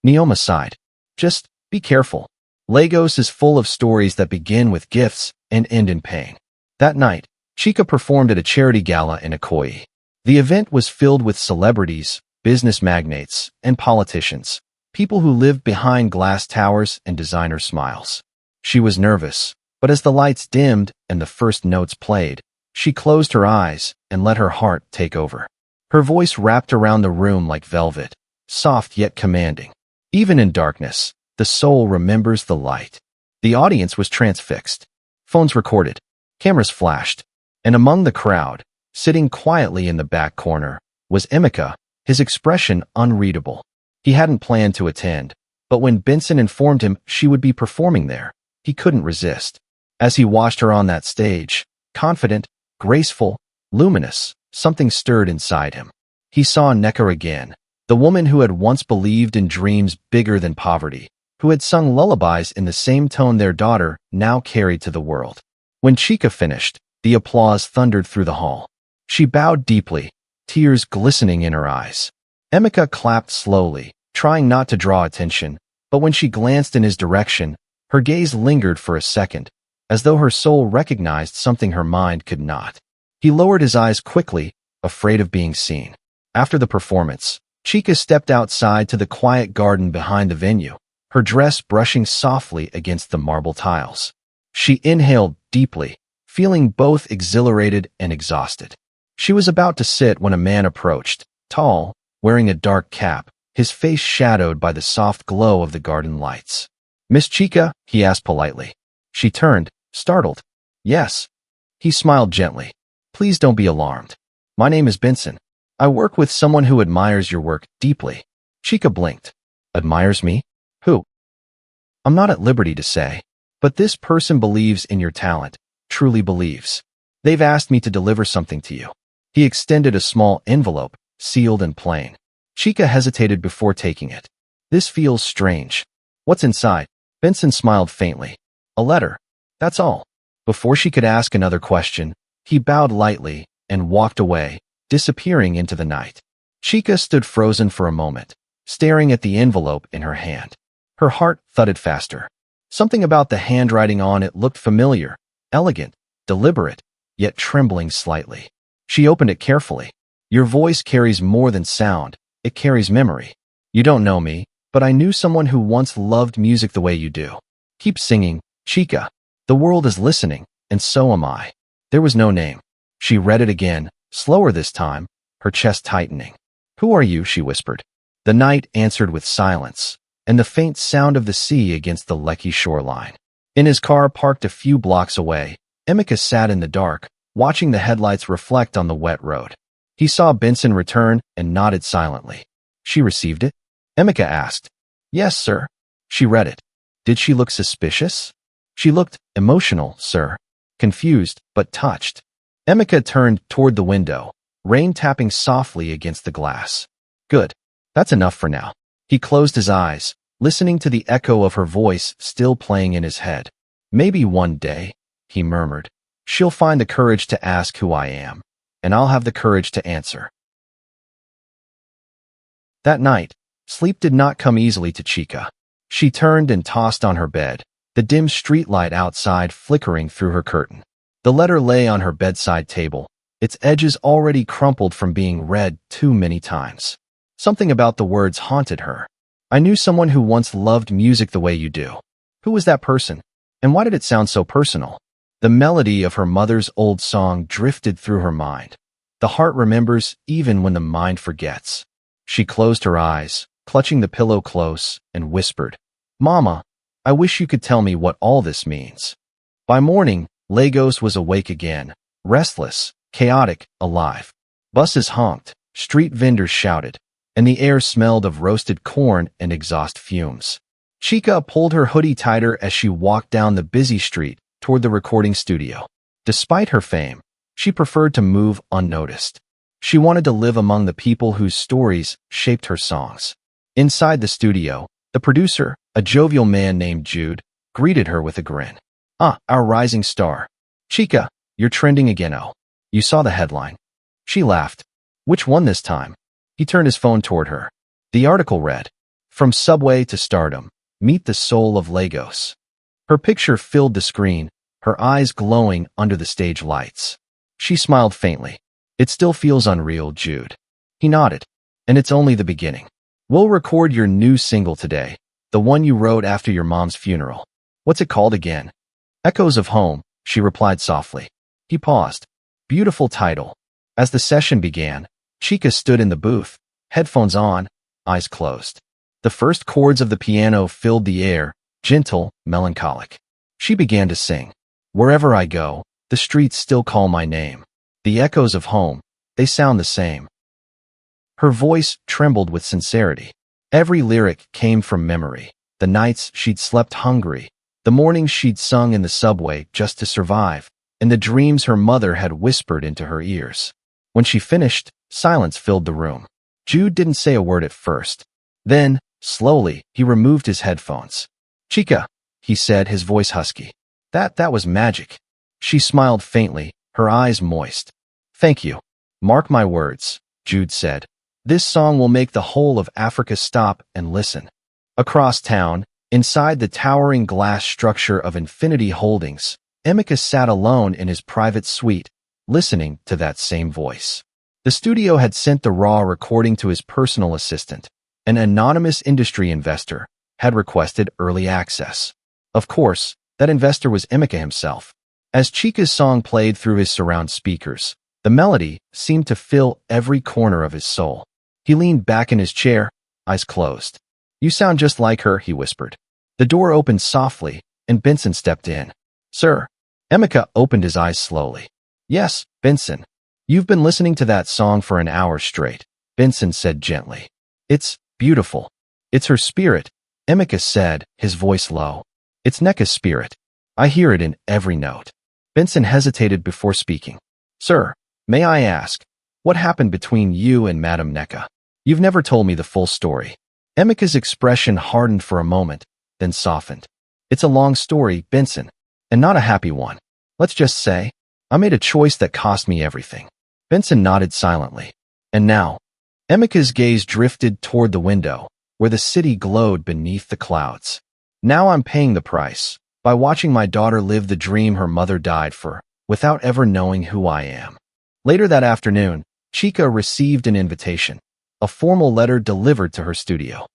Speaker 1: Neoma sighed. Just be careful. Lagos is full of stories that begin with gifts and end in pain. That night, Chika performed at a charity gala in Ikoyi. The event was filled with celebrities, business magnates, and politicians, people who lived behind glass towers and designer smiles. She was nervous, but as the lights dimmed and the first notes played, she closed her eyes and let her heart take over. Her voice wrapped around the room like velvet, soft yet commanding. Even in darkness, the soul remembers the light. The audience was transfixed. Phones recorded. Cameras flashed. And among the crowd, sitting quietly in the back corner, was Emeka, his expression unreadable. He hadn't planned to attend, but when Benson informed him she would be performing there, he couldn't resist. As he watched her on that stage, confident, graceful, luminous, something stirred inside him. He saw Nneka again, the woman who had once believed in dreams bigger than poverty, who had sung lullabies in the same tone their daughter now carried to the world. When Chika finished, the applause thundered through the hall. She bowed deeply, tears glistening in her eyes. Emeka clapped slowly, trying not to draw attention, but when she glanced in his direction, her gaze lingered for a second, as though her soul recognized something her mind could not. He lowered his eyes quickly, afraid of being seen. After the performance, Chika stepped outside to the quiet garden behind the venue, her dress brushing softly against the marble tiles. She inhaled deeply, feeling both exhilarated and exhausted. She was about to sit when a man approached, tall, wearing a dark cap, his face shadowed by the soft glow of the garden lights. "Miss Chika?" he asked politely. She turned, startled. "Yes." He smiled gently. "Please don't be alarmed. My name is Benson. I work with someone who admires your work deeply." Chika blinked. "Admires me? Who?" "I'm not at liberty to say, but this person believes in your talent, truly believes. They've asked me to deliver something to you." He extended a small envelope, sealed and plain. Chika hesitated before taking it. "This feels strange. What's inside?" Benson smiled faintly. "A letter. That's all." Before she could ask another question, he bowed lightly and walked away, disappearing into the night. Chika stood frozen for a moment, staring at the envelope in her hand. Her heart thudded faster. Something about the handwriting on it looked familiar, elegant, deliberate, yet trembling slightly. She opened it carefully. "Your voice carries more than sound. It carries memory. You don't know me, but I knew someone who once loved music the way you do. Keep singing, Chika. The world is listening, and so am I." There was no name. She read it again, slower this time, her chest tightening. "Who are you?" she whispered. The night answered with silence, and the faint sound of the sea against the Lekki shoreline. In his car parked a few blocks away, Emeka sat in the dark, watching the headlights reflect on the wet road. He saw Benson return and nodded silently. "She received it?" Emeka asked. "Yes, sir." She read it. Did she look suspicious? She looked emotional, sir. Confused, but touched. Emeka turned toward the window, rain tapping softly against the glass. Good. That's enough for now. He closed his eyes, listening to the echo of her voice still playing in his head. Maybe one day, he murmured, she'll find the courage to ask who I am, and I'll have the courage to answer. That night, sleep did not come easily to Chika. She turned and tossed on her bed, the dim streetlight outside flickering through her curtain. The letter lay on her bedside table, its edges already crumpled from being read too many times. Something about the words haunted her. I knew someone who once loved music the way you do. Who was that person? And why did it sound so personal? The melody of her mother's old song drifted through her mind. The heart remembers even when the mind forgets. She closed her eyes, clutching the pillow close, and whispered, Mama, I wish you could tell me what all this means. By morning, Lagos was awake again, restless, chaotic, alive. Buses honked, street vendors shouted, and the air smelled of roasted corn and exhaust fumes. Chika pulled her hoodie tighter as she walked down the busy street toward the recording studio. Despite her fame, she preferred to move unnoticed. She wanted to live among the people whose stories shaped her songs. Inside the studio, the producer, a jovial man named Jude, greeted her with a grin. Ah, our rising star. Chika, you're trending again, oh. You saw the headline. She laughed. Which one this time? He turned his phone toward her. The article read, From Subway to Stardom, Meet the Soul of Lagos. Her picture filled the screen, her eyes glowing under the stage lights. She smiled faintly. It still feels unreal, Jude. He nodded. And it's only the beginning. We'll record your new single today, the one you wrote after your mom's funeral. What's it called again? Echoes of Home, she replied softly. He paused. Beautiful title. As the session began, Chika stood in the booth, headphones on, eyes closed. The first chords of the piano filled the air, gentle, melancholic. She began to sing. Wherever I go, the streets still call my name. The echoes of home, they sound the same. Her voice trembled with sincerity. Every lyric came from memory. The nights she'd slept hungry, the mornings she'd sung in the subway just to survive, and the dreams her mother had whispered into her ears. When she finished, silence filled the room. Jude didn't say a word at first. Then, slowly, he removed his headphones. Chika, he said, his voice husky. That was magic. She smiled faintly, her eyes moist. Thank you. Mark my words, Jude said. This song will make the whole of Africa stop and listen. Across town, inside the towering glass structure of Infinity Holdings, Emeka sat alone in his private suite, listening to that same voice. The studio had sent the raw recording to his personal assistant. An anonymous industry investor had requested early access. Of course, that investor was Emeka himself. As Chika's song played through his surround speakers, the melody seemed to fill every corner of his soul. He leaned back in his chair, eyes closed. You sound just like her, he whispered. The door opened softly, and Benson stepped in. Sir. Emeka opened his eyes slowly. Yes, Benson. You've been listening to that song for an hour straight, Benson said gently. It's beautiful. It's her spirit, Emeka said, his voice low. It's Neka's spirit. I hear it in every note. Benson hesitated before speaking. Sir, may I ask, what happened between you and Madam Neka? You've never told me the full story. Emeka's expression hardened for a moment, then softened. It's a long story, Benson, and not a happy one. Let's just say, I made a choice that cost me everything. Benson nodded silently. And now, Emeka's gaze drifted toward the window, where the city glowed beneath the clouds. Now I'm paying the price, by watching my daughter live the dream her mother died for, without ever knowing who I am. Later that afternoon, Chika received an invitation, a formal letter delivered to her studio.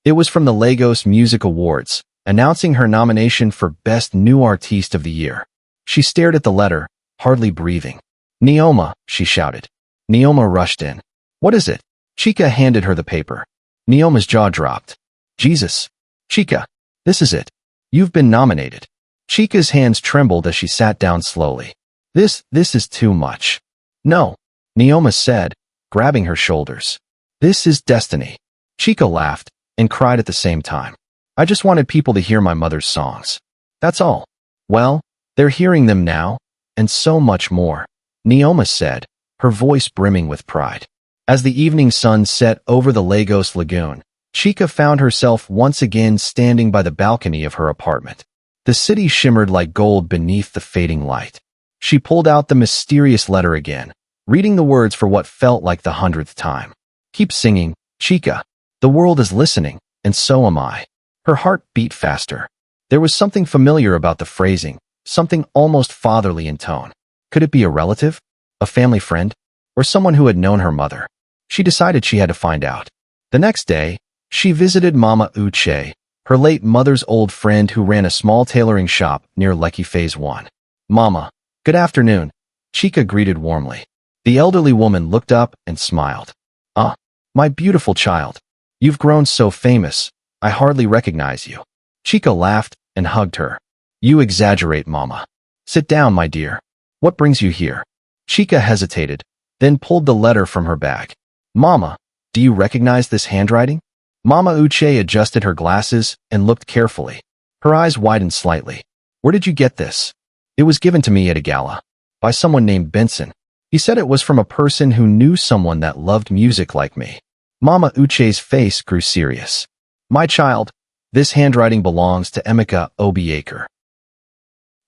Speaker 1: It was from the Lagos Music Awards, announcing her nomination for Best New Artiste of the Year. She stared at the letter, hardly breathing. Neoma, she shouted. Neoma rushed in. What is it? Chika handed her the paper. Neoma's jaw dropped. Jesus. Chika. This is it. You've been nominated. Chika's hands trembled as she sat down slowly. This is too much. No, Neoma said, grabbing her shoulders. This is destiny. Chika laughed and cried at the same time. I just wanted people to hear my mother's songs. That's all. Well, they're hearing them now, and so much more, Neoma said, her voice brimming with pride. As the evening sun set over the Lagos lagoon, Chika found herself once again standing by the balcony of her apartment. The city shimmered like gold beneath the fading light. She pulled out the mysterious letter again, reading the words for what felt like the 100th time. Keep singing, Chika. The world is listening, and so am I. Her heart beat faster. There was something familiar about the phrasing, something almost fatherly in tone. Could it be a relative? A family friend? Or someone who had known her mother? She decided she had to find out. The next day, she visited Mama Uche, her late mother's old friend who ran a small tailoring shop near Lekki Phase 1. Mama, good afternoon, Chika greeted warmly. The elderly woman looked up and smiled. Ah, my beautiful child. You've grown so famous, I hardly recognize you. Chika laughed and hugged her. You exaggerate, Mama. Sit down, my dear. What brings you here? Chika hesitated, then pulled the letter from her bag. Mama, do you recognize this handwriting? Mama Uche adjusted her glasses and looked carefully. Her eyes widened slightly. Where did you get this? It was given to me at a gala. By someone named Benson. He said it was from a person who knew someone that loved music like me. Mama Uche's face grew serious. My child, this handwriting belongs to Emeka Obiaker.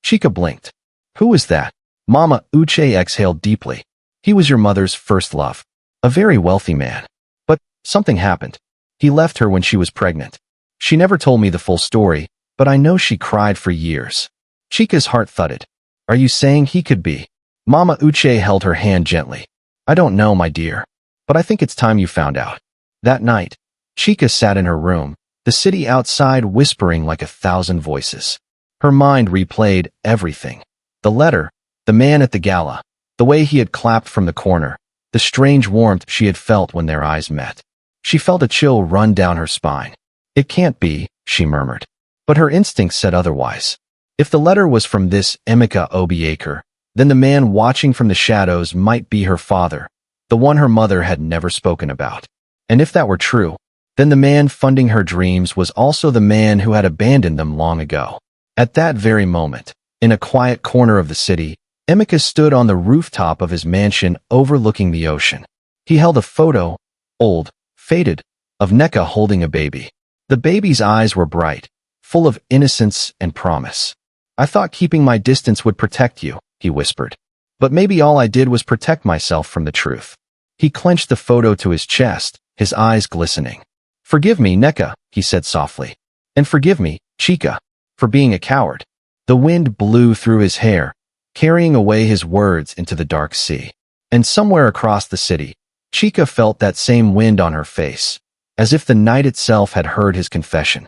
Speaker 1: Chika blinked. Who is that? Mama Uche exhaled deeply. He was your mother's first love. A very wealthy man. But something happened. He left her when she was pregnant. She never told me the full story, but I know she cried for years. Chika's heart thudded. Are you saying he could be? Mama Uche held her hand gently. I don't know, my dear. But I think it's time you found out. That night, Chika sat in her room, the city outside whispering like 1,000 voices. Her mind replayed everything. The letter, the man at the gala, the way he had clapped from the corner, the strange warmth she had felt when their eyes met. She felt a chill run down her spine. It can't be, she murmured. But her instinct said otherwise. If the letter was from this Emeka Obiaker, then the man watching from the shadows might be her father, the one her mother had never spoken about. And if that were true, then the man funding her dreams was also the man who had abandoned them long ago. At that very moment, in a quiet corner of the city, Emeka stood on the rooftop of his mansion overlooking the ocean. He held a photo, old, faded, of Nneka holding a baby. The baby's eyes were bright, full of innocence and promise. I thought keeping my distance would protect you, he whispered. But maybe all I did was protect myself from the truth. He clenched the photo to his chest, his eyes glistening. Forgive me, Nneka, he said softly. And forgive me, Chika, for being a coward. The wind blew through his hair, carrying away his words into the dark sea. And somewhere across the city, Chika felt that same wind on her face, as if the night itself had heard his confession.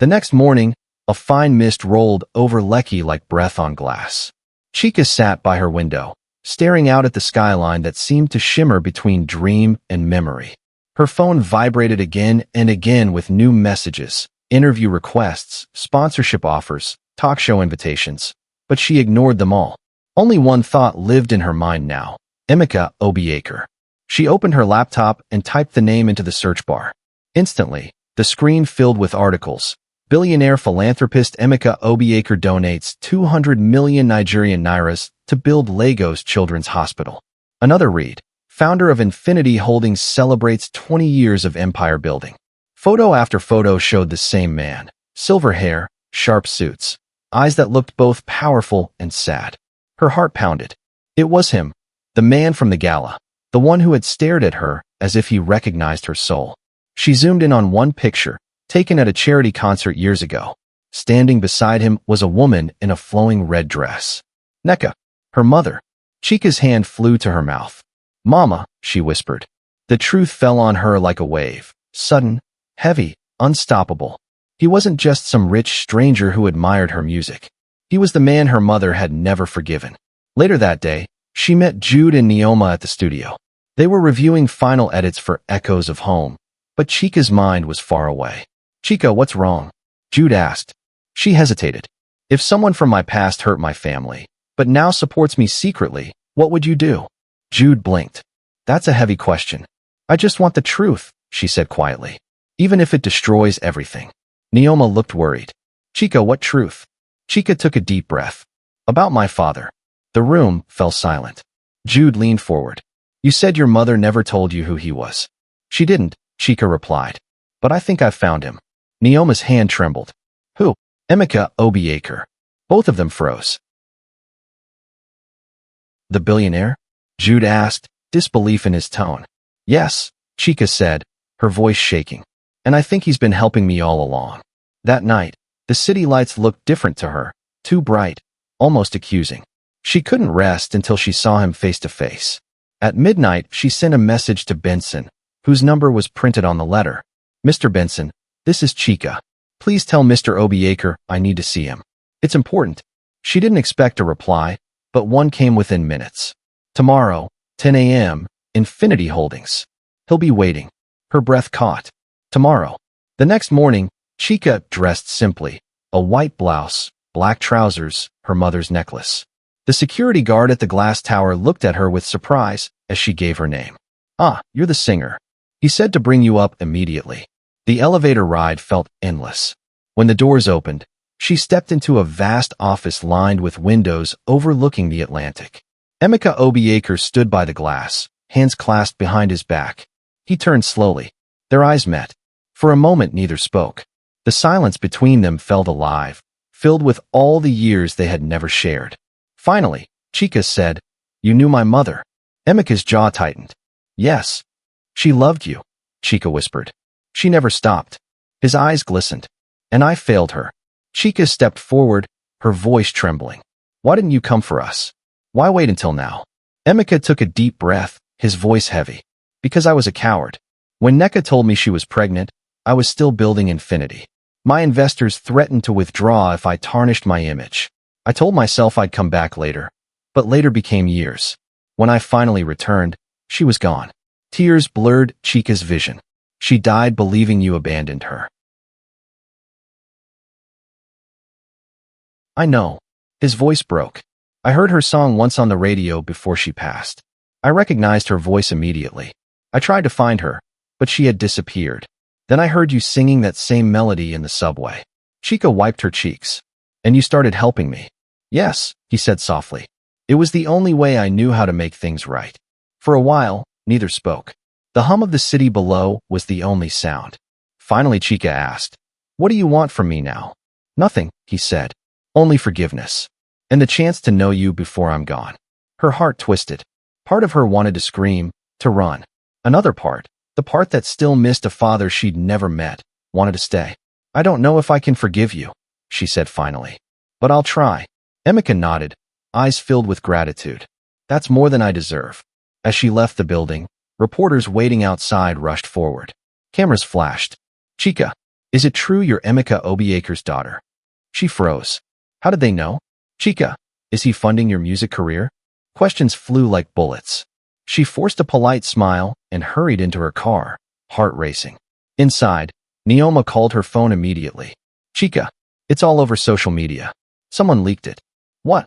Speaker 1: The next morning, a fine mist rolled over Lekki like breath on glass. Chika sat by her window, staring out at the skyline that seemed to shimmer between dream and memory. Her phone vibrated again and again with new messages, interview requests, sponsorship offers, talk show invitations, but she ignored them all. Only one thought lived in her mind now, Emeka Obiaker. She opened her laptop and typed the name into the search bar. Instantly, the screen filled with articles. Billionaire philanthropist Emeka Obiaker donates 200 million Nigerian nairas to build Lagos Children's Hospital. Another read. Founder of Infinity Holdings celebrates 20 years of empire building. Photo after photo showed the same man. Silver hair, sharp suits, eyes that looked both powerful and sad. Her heart pounded. It was him, the man from the gala, the one who had stared at her as if he recognized her soul. She zoomed in on one picture, taken at a charity concert years ago. Standing beside him was a woman in a flowing red dress. Nneka, her mother. Chika's hand flew to her mouth. Mama, she whispered. The truth fell on her like a wave, sudden, heavy, unstoppable. He wasn't just some rich stranger who admired her music. He was the man her mother had never forgiven. Later that day, she met Jude and Neoma at the studio. They were reviewing final edits for Echoes of Home, but Chika's mind was far away. Chika, what's wrong? Jude asked. She hesitated. If someone from my past hurt my family, but now supports me secretly, what would you do? Jude blinked. That's a heavy question. I just want the truth, she said quietly. Even if it destroys everything. Neoma looked worried. Chica, what truth? Chica took a deep breath. About my father. The room fell silent. Jude leaned forward. You said your mother never told you who he was. She didn't, Chica replied. But I think I've found him. Neoma's hand trembled. Who? Emeka Obiaker. Both of them froze. The billionaire? Jude asked, disbelief in his tone. Yes, Chica said, her voice shaking. And I think he's been helping me all along. That night, the city lights looked different to her, too bright, almost accusing. She couldn't rest until she saw him face to face. At midnight, she sent a message to Benson, whose number was printed on the letter. Mr. Benson, this is Chica. Please tell Mr. Obiaker I need to see him. It's important. She didn't expect a reply, but one came within minutes. Tomorrow, 10 a.m., Infinity Holdings. He'll be waiting. Her breath caught. Tomorrow. The next morning, Chica dressed simply. A white blouse, black trousers, her mother's necklace. The security guard at the glass tower looked at her with surprise as she gave her name. Ah, you're the singer. He said to bring you up immediately. The elevator ride felt endless. When the doors opened, she stepped into a vast office lined with windows overlooking the Atlantic. Emeka Obiaker stood by the glass, hands clasped behind his back. He turned slowly. Their eyes met. For a moment neither spoke. The silence between them felt alive, filled with all the years they had never shared. Finally, Chica said, You knew my mother. Emeka's jaw tightened. Yes. She loved you, Chica whispered. She never stopped. His eyes glistened. And I failed her. Chica stepped forward, her voice trembling. Why didn't you come for us? Why wait until now? Emeka took a deep breath, his voice heavy. Because I was a coward. When Neka told me she was pregnant, I was still building Infinity. My investors threatened to withdraw if I tarnished my image. I told myself I'd come back later, but later became years. When I finally returned, she was gone. Tears blurred Chica's vision. She died believing you abandoned her. I know. His voice broke. I heard her song once on the radio before she passed. I recognized her voice immediately. I tried to find her, but she had disappeared. Then I heard you singing that same melody in the subway. Chica wiped her cheeks. And you started helping me. Yes, he said softly. It was the only way I knew how to make things right. For a while, neither spoke. The hum of the city below was the only sound. Finally, Chica asked, What do you want from me now? Nothing, he said. Only forgiveness. And the chance to know you before I'm gone. Her heart twisted. Part of her wanted to scream, to run. Another part, the part that still missed a father she'd never met, wanted to stay. I don't know if I can forgive you, she said finally. But I'll try. Emeka nodded, eyes filled with gratitude. That's more than I deserve. As she left the building, reporters waiting outside rushed forward. Cameras flashed. Chica, is it true you're Emeka Obiaker's daughter? She froze. How did they know? Chica, is he funding your music career? Questions flew like bullets. She forced a polite smile and hurried into her car, heart racing. Inside, Neoma called her phone immediately. Chica, it's all over social media. Someone leaked it. What?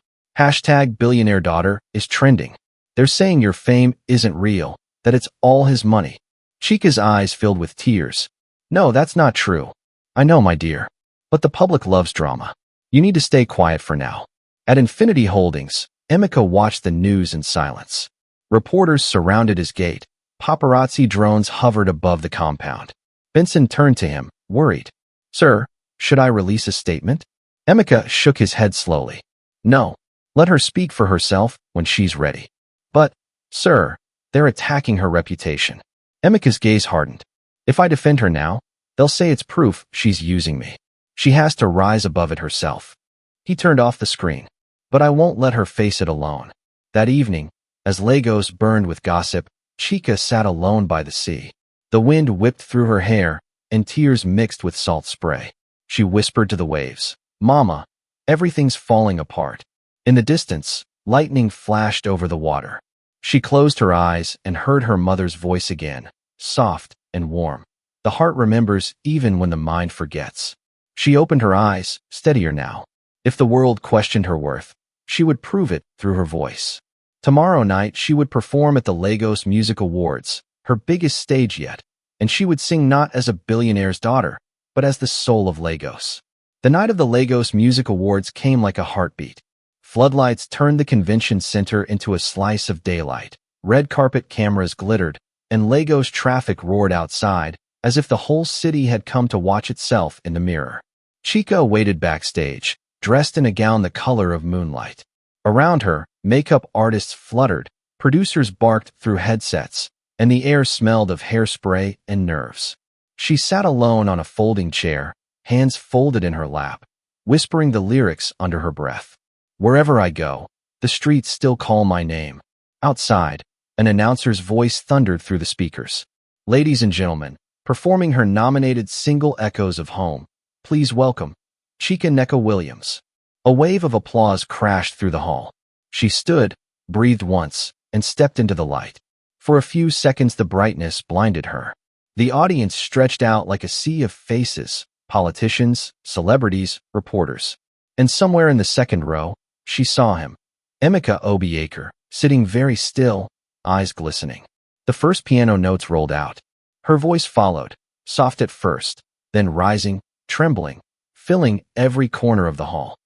Speaker 1: #billionaire daughter is trending. They're saying your fame isn't real, that it's all his money. Chica's eyes filled with tears. No, that's not true. I know, my dear. But the public loves drama. You need to stay quiet for now. At Infinity Holdings, Emeka watched the news in silence. Reporters surrounded his gate. Paparazzi drones hovered above the compound. Benson turned to him, worried. Sir, should I release a statement? Emeka shook his head slowly. No. Let her speak for herself when she's ready. But, sir, they're attacking her reputation. Emeka's gaze hardened. If I defend her now, they'll say it's proof she's using me. She has to rise above it herself. He turned off the screen. But I won't let her face it alone. That evening, as Lagos burned with gossip, Chica sat alone by the sea. The wind whipped through her hair, and tears mixed with salt spray. She whispered to the waves, Mama, everything's falling apart. In the distance, lightning flashed over the water. She closed her eyes and heard her mother's voice again, soft and warm. The heart remembers even when the mind forgets. She opened her eyes, steadier now. If the world questioned her worth, she would prove it through her voice. Tomorrow night she would perform at the Lagos Music Awards, her biggest stage yet. and she would sing not as a billionaire's daughter, but as the soul of Lagos. The night of the Lagos Music Awards came like a heartbeat. Floodlights turned the convention center into a slice of daylight. Red carpet cameras glittered, and Lagos traffic roared outside, as if the whole city had come to watch itself in the mirror. Chika waited backstage, dressed in a gown the color of moonlight. Around her, makeup artists fluttered, producers barked through headsets, and the air smelled of hairspray and nerves. She sat alone on a folding chair, hands folded in her lap, whispering the lyrics under her breath. Wherever I go, the streets still call my name. Outside, an announcer's voice thundered through the speakers. Ladies and gentlemen, performing her nominated single Echoes of Home, please welcome Chika Nneka Williams. A wave of applause crashed through the hall. She stood, breathed once, and stepped into the light. For a few seconds the brightness blinded her. The audience stretched out like a sea of faces, politicians, celebrities, reporters. And somewhere in the second row, she saw him, Emeka Obiaker, sitting very still, eyes glistening. The first piano notes rolled out. Her voice followed, soft at first, then rising, trembling, filling every corner of the hall.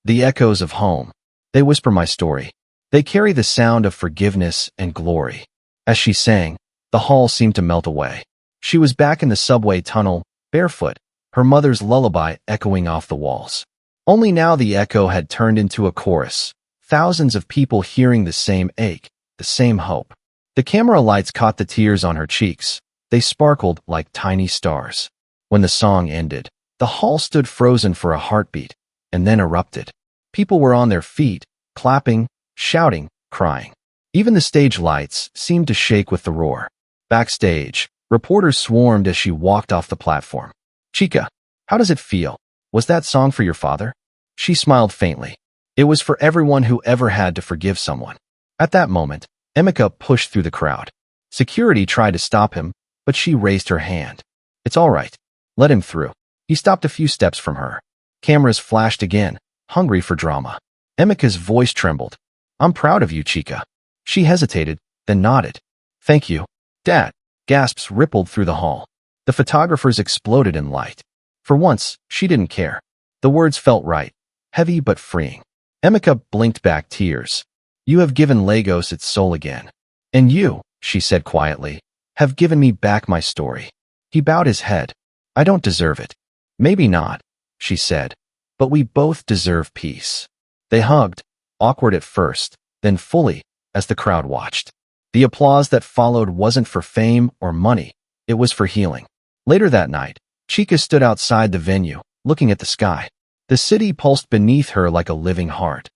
Speaker 1: The echoes of home. They whisper my story. They carry the sound of forgiveness and glory. As she sang, the hall seemed to melt away. She was back in the subway tunnel, barefoot, her mother's lullaby echoing off the walls. Only now the echo had turned into a chorus, thousands of people hearing the same ache, the same hope. The camera lights caught the tears on her cheeks. They sparkled like tiny stars. When the song ended, the hall stood frozen for a heartbeat, and then erupted. People were on their feet, clapping, shouting, crying. Even the stage lights seemed to shake with the roar. Backstage, reporters swarmed as she walked off the platform. Chika, how does it feel? Was that song for your father? She smiled faintly. It was for everyone who ever had to forgive someone. At that moment, Emeka pushed through the crowd. Security tried to stop him, but she raised her hand. It's all right. Let him through. He stopped a few steps from her. Cameras flashed again, hungry for drama. Emeka's voice trembled. I'm proud of you, Chika. She hesitated, then nodded. Thank you, Dad. Gasps rippled through the hall. The photographers exploded in light. For once, she didn't care. The words felt right, heavy but freeing. Emeka blinked back tears. You have given Lagos its soul again. And you, she said quietly, have given me back my story. He bowed his head. I don't deserve it. Maybe not, she said, but we both deserve peace. They hugged, awkward at first, then fully, as the crowd watched. The applause that followed wasn't for fame or money, it was for healing. Later that night, Chika stood outside the venue, looking at the sky. The city pulsed beneath her like a living heart.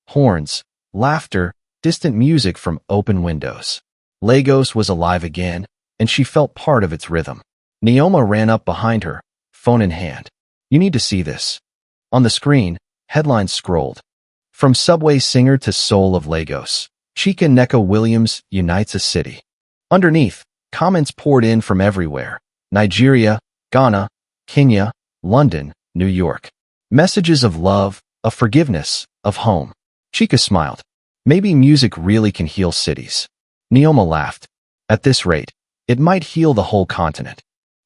Speaker 1: Horns, laughter, distant music from open windows. Lagos was alive again, and she felt part of its rhythm. Neoma ran up behind her, phone in hand. You need to see this. On the screen, headlines scrolled. From subway singer to soul of Lagos, Chika Nneka Williams unites a city. Underneath, comments poured in from everywhere. Nigeria, Ghana, Kenya, London, New York. Messages of love, of forgiveness, of home. Chika smiled. Maybe music really can heal cities. Neoma laughed. At this rate, it might heal the whole continent.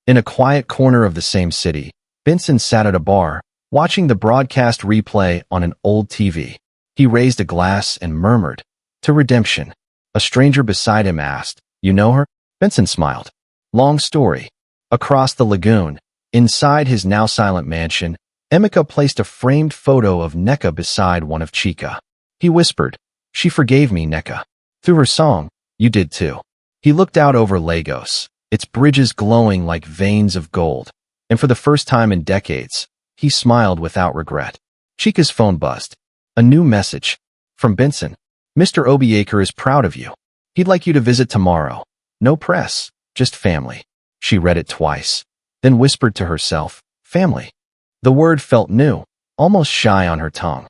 Speaker 1: In a quiet corner of the same city, Benson sat at a bar, watching the broadcast replay on an old TV. He raised a glass and murmured, "To redemption." A stranger beside him asked, "You know her?" Benson smiled. Long story. Across the lagoon, inside his now silent mansion, Emeka placed a framed photo of Nneka beside one of Chika. He whispered, "She forgave me, Nneka. Through her song, you did too." He looked out over Lagos, its bridges glowing like veins of gold, and for the first time in decades, he smiled without regret. Chika's phone buzzed. A new message. From Benson. Mr. Obiaker is proud of you. He'd like you to visit tomorrow. No press, just family. She read it twice, then whispered to herself, family. The word felt new, almost shy on her tongue.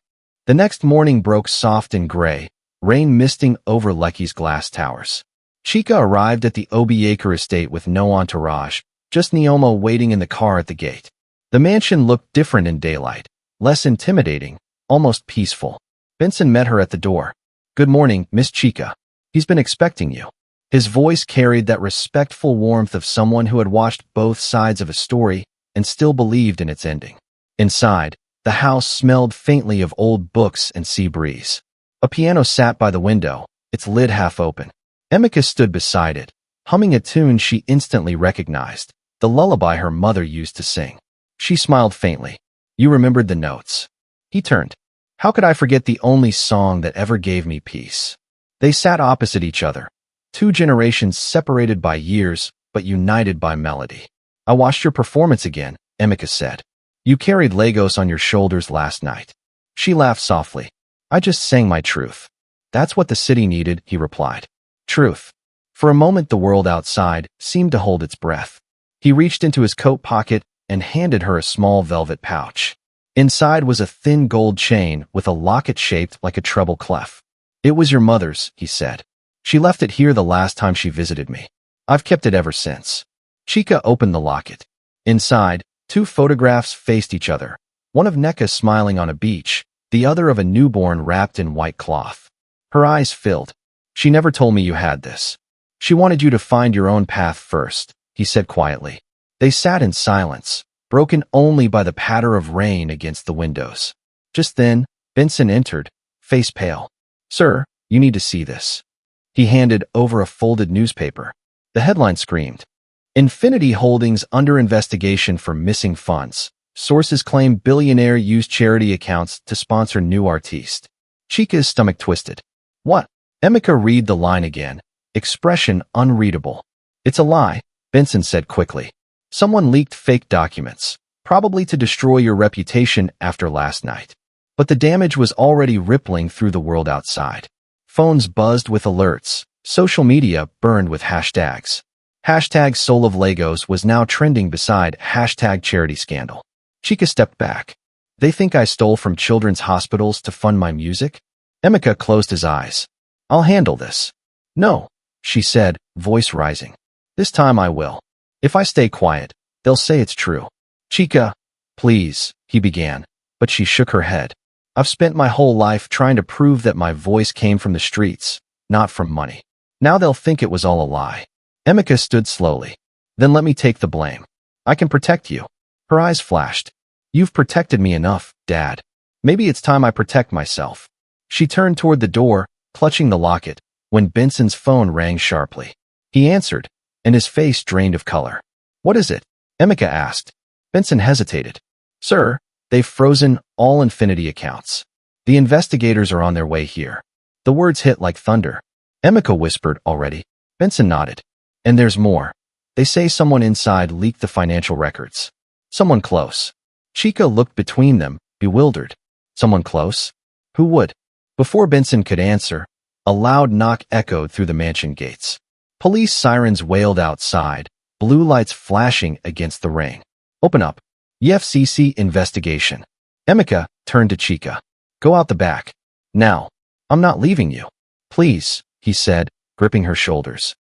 Speaker 1: The next morning broke soft and gray, rain misting over Lekkie's glass towers. Chika arrived at the Obiaker estate with no entourage, just Neoma waiting in the car at the gate. The mansion looked different in daylight, less intimidating, almost peaceful. Benson met her at the door. Good morning, Miss Chika. He's been expecting you. His voice carried that respectful warmth of someone who had watched both sides of a story and still believed in its ending. Inside, the house smelled faintly of old books and sea breeze. A piano sat by the window, its lid half open. Emeka stood beside it, humming a tune she instantly recognized, the lullaby her mother used to sing. She smiled faintly. You remembered the notes. He turned. How could I forget the only song that ever gave me peace? They sat opposite each other, two generations separated by years, but united by melody. I watched your performance again, Emeka said. You carried Lagos on your shoulders last night. She laughed softly. I just sang my truth. That's what the city needed, he replied. Truth. For a moment the world outside seemed to hold its breath. He reached into his coat pocket and handed her a small velvet pouch. Inside was a thin gold chain with a locket shaped like a treble clef. It was your mother's, he said. She left it here the last time she visited me. I've kept it ever since. Chika opened the locket. Inside, two photographs faced each other, one of Nneka smiling on a beach, the other of a newborn wrapped in white cloth. Her eyes filled. She never told me you had this. She wanted you to find your own path first, he said quietly. They sat in silence, broken only by the patter of rain against the windows. Just then, Benson entered, face pale. Sir, you need to see this. He handed over a folded newspaper. The headline screamed, Infinity Holdings under investigation for missing funds. Sources claim Billionaire used charity accounts to sponsor new artiste. Chika's stomach twisted. What? Emeka read the line again, expression unreadable. It's a lie, Benson said quickly. Someone leaked fake documents, probably to destroy your reputation after last night. But the damage was already rippling through the world outside. Phones buzzed with alerts. Social media burned with hashtags. Hashtag Soul of Lagos was now trending beside hashtag charity scandal. Chika stepped back. They think I stole from children's hospitals to fund my music? Emeka closed his eyes. I'll handle this. No, she said, voice rising. This time I will. If I stay quiet, they'll say it's true. Chika, please, he began, but she shook her head. I've spent my whole life trying to prove that my voice came from the streets, not from money. Now they'll think it was all a lie. Emeka stood slowly. Then let me take the blame. I can protect you. Her eyes flashed. You've protected me enough, Dad. Maybe it's time I protect myself. She turned toward the door, clutching the locket, when Benson's phone rang sharply. He answered, and his face drained of color. What is it? Emeka asked. Benson hesitated. Sir, they've frozen all Infinity accounts. The investigators are on their way here. The words hit like thunder. Emeka whispered already. Benson nodded. And there's more. They say someone inside leaked the financial records. Someone close. Chika looked between them, bewildered. Someone close? Who would? Before Benson could answer, a loud knock echoed through the mansion gates. Police sirens wailed outside, blue lights flashing against the rain. Open up. EFCC investigation. Emeka turned to Chika. Go out the back. Now. I'm not leaving you. Please, he said, gripping her shoulders.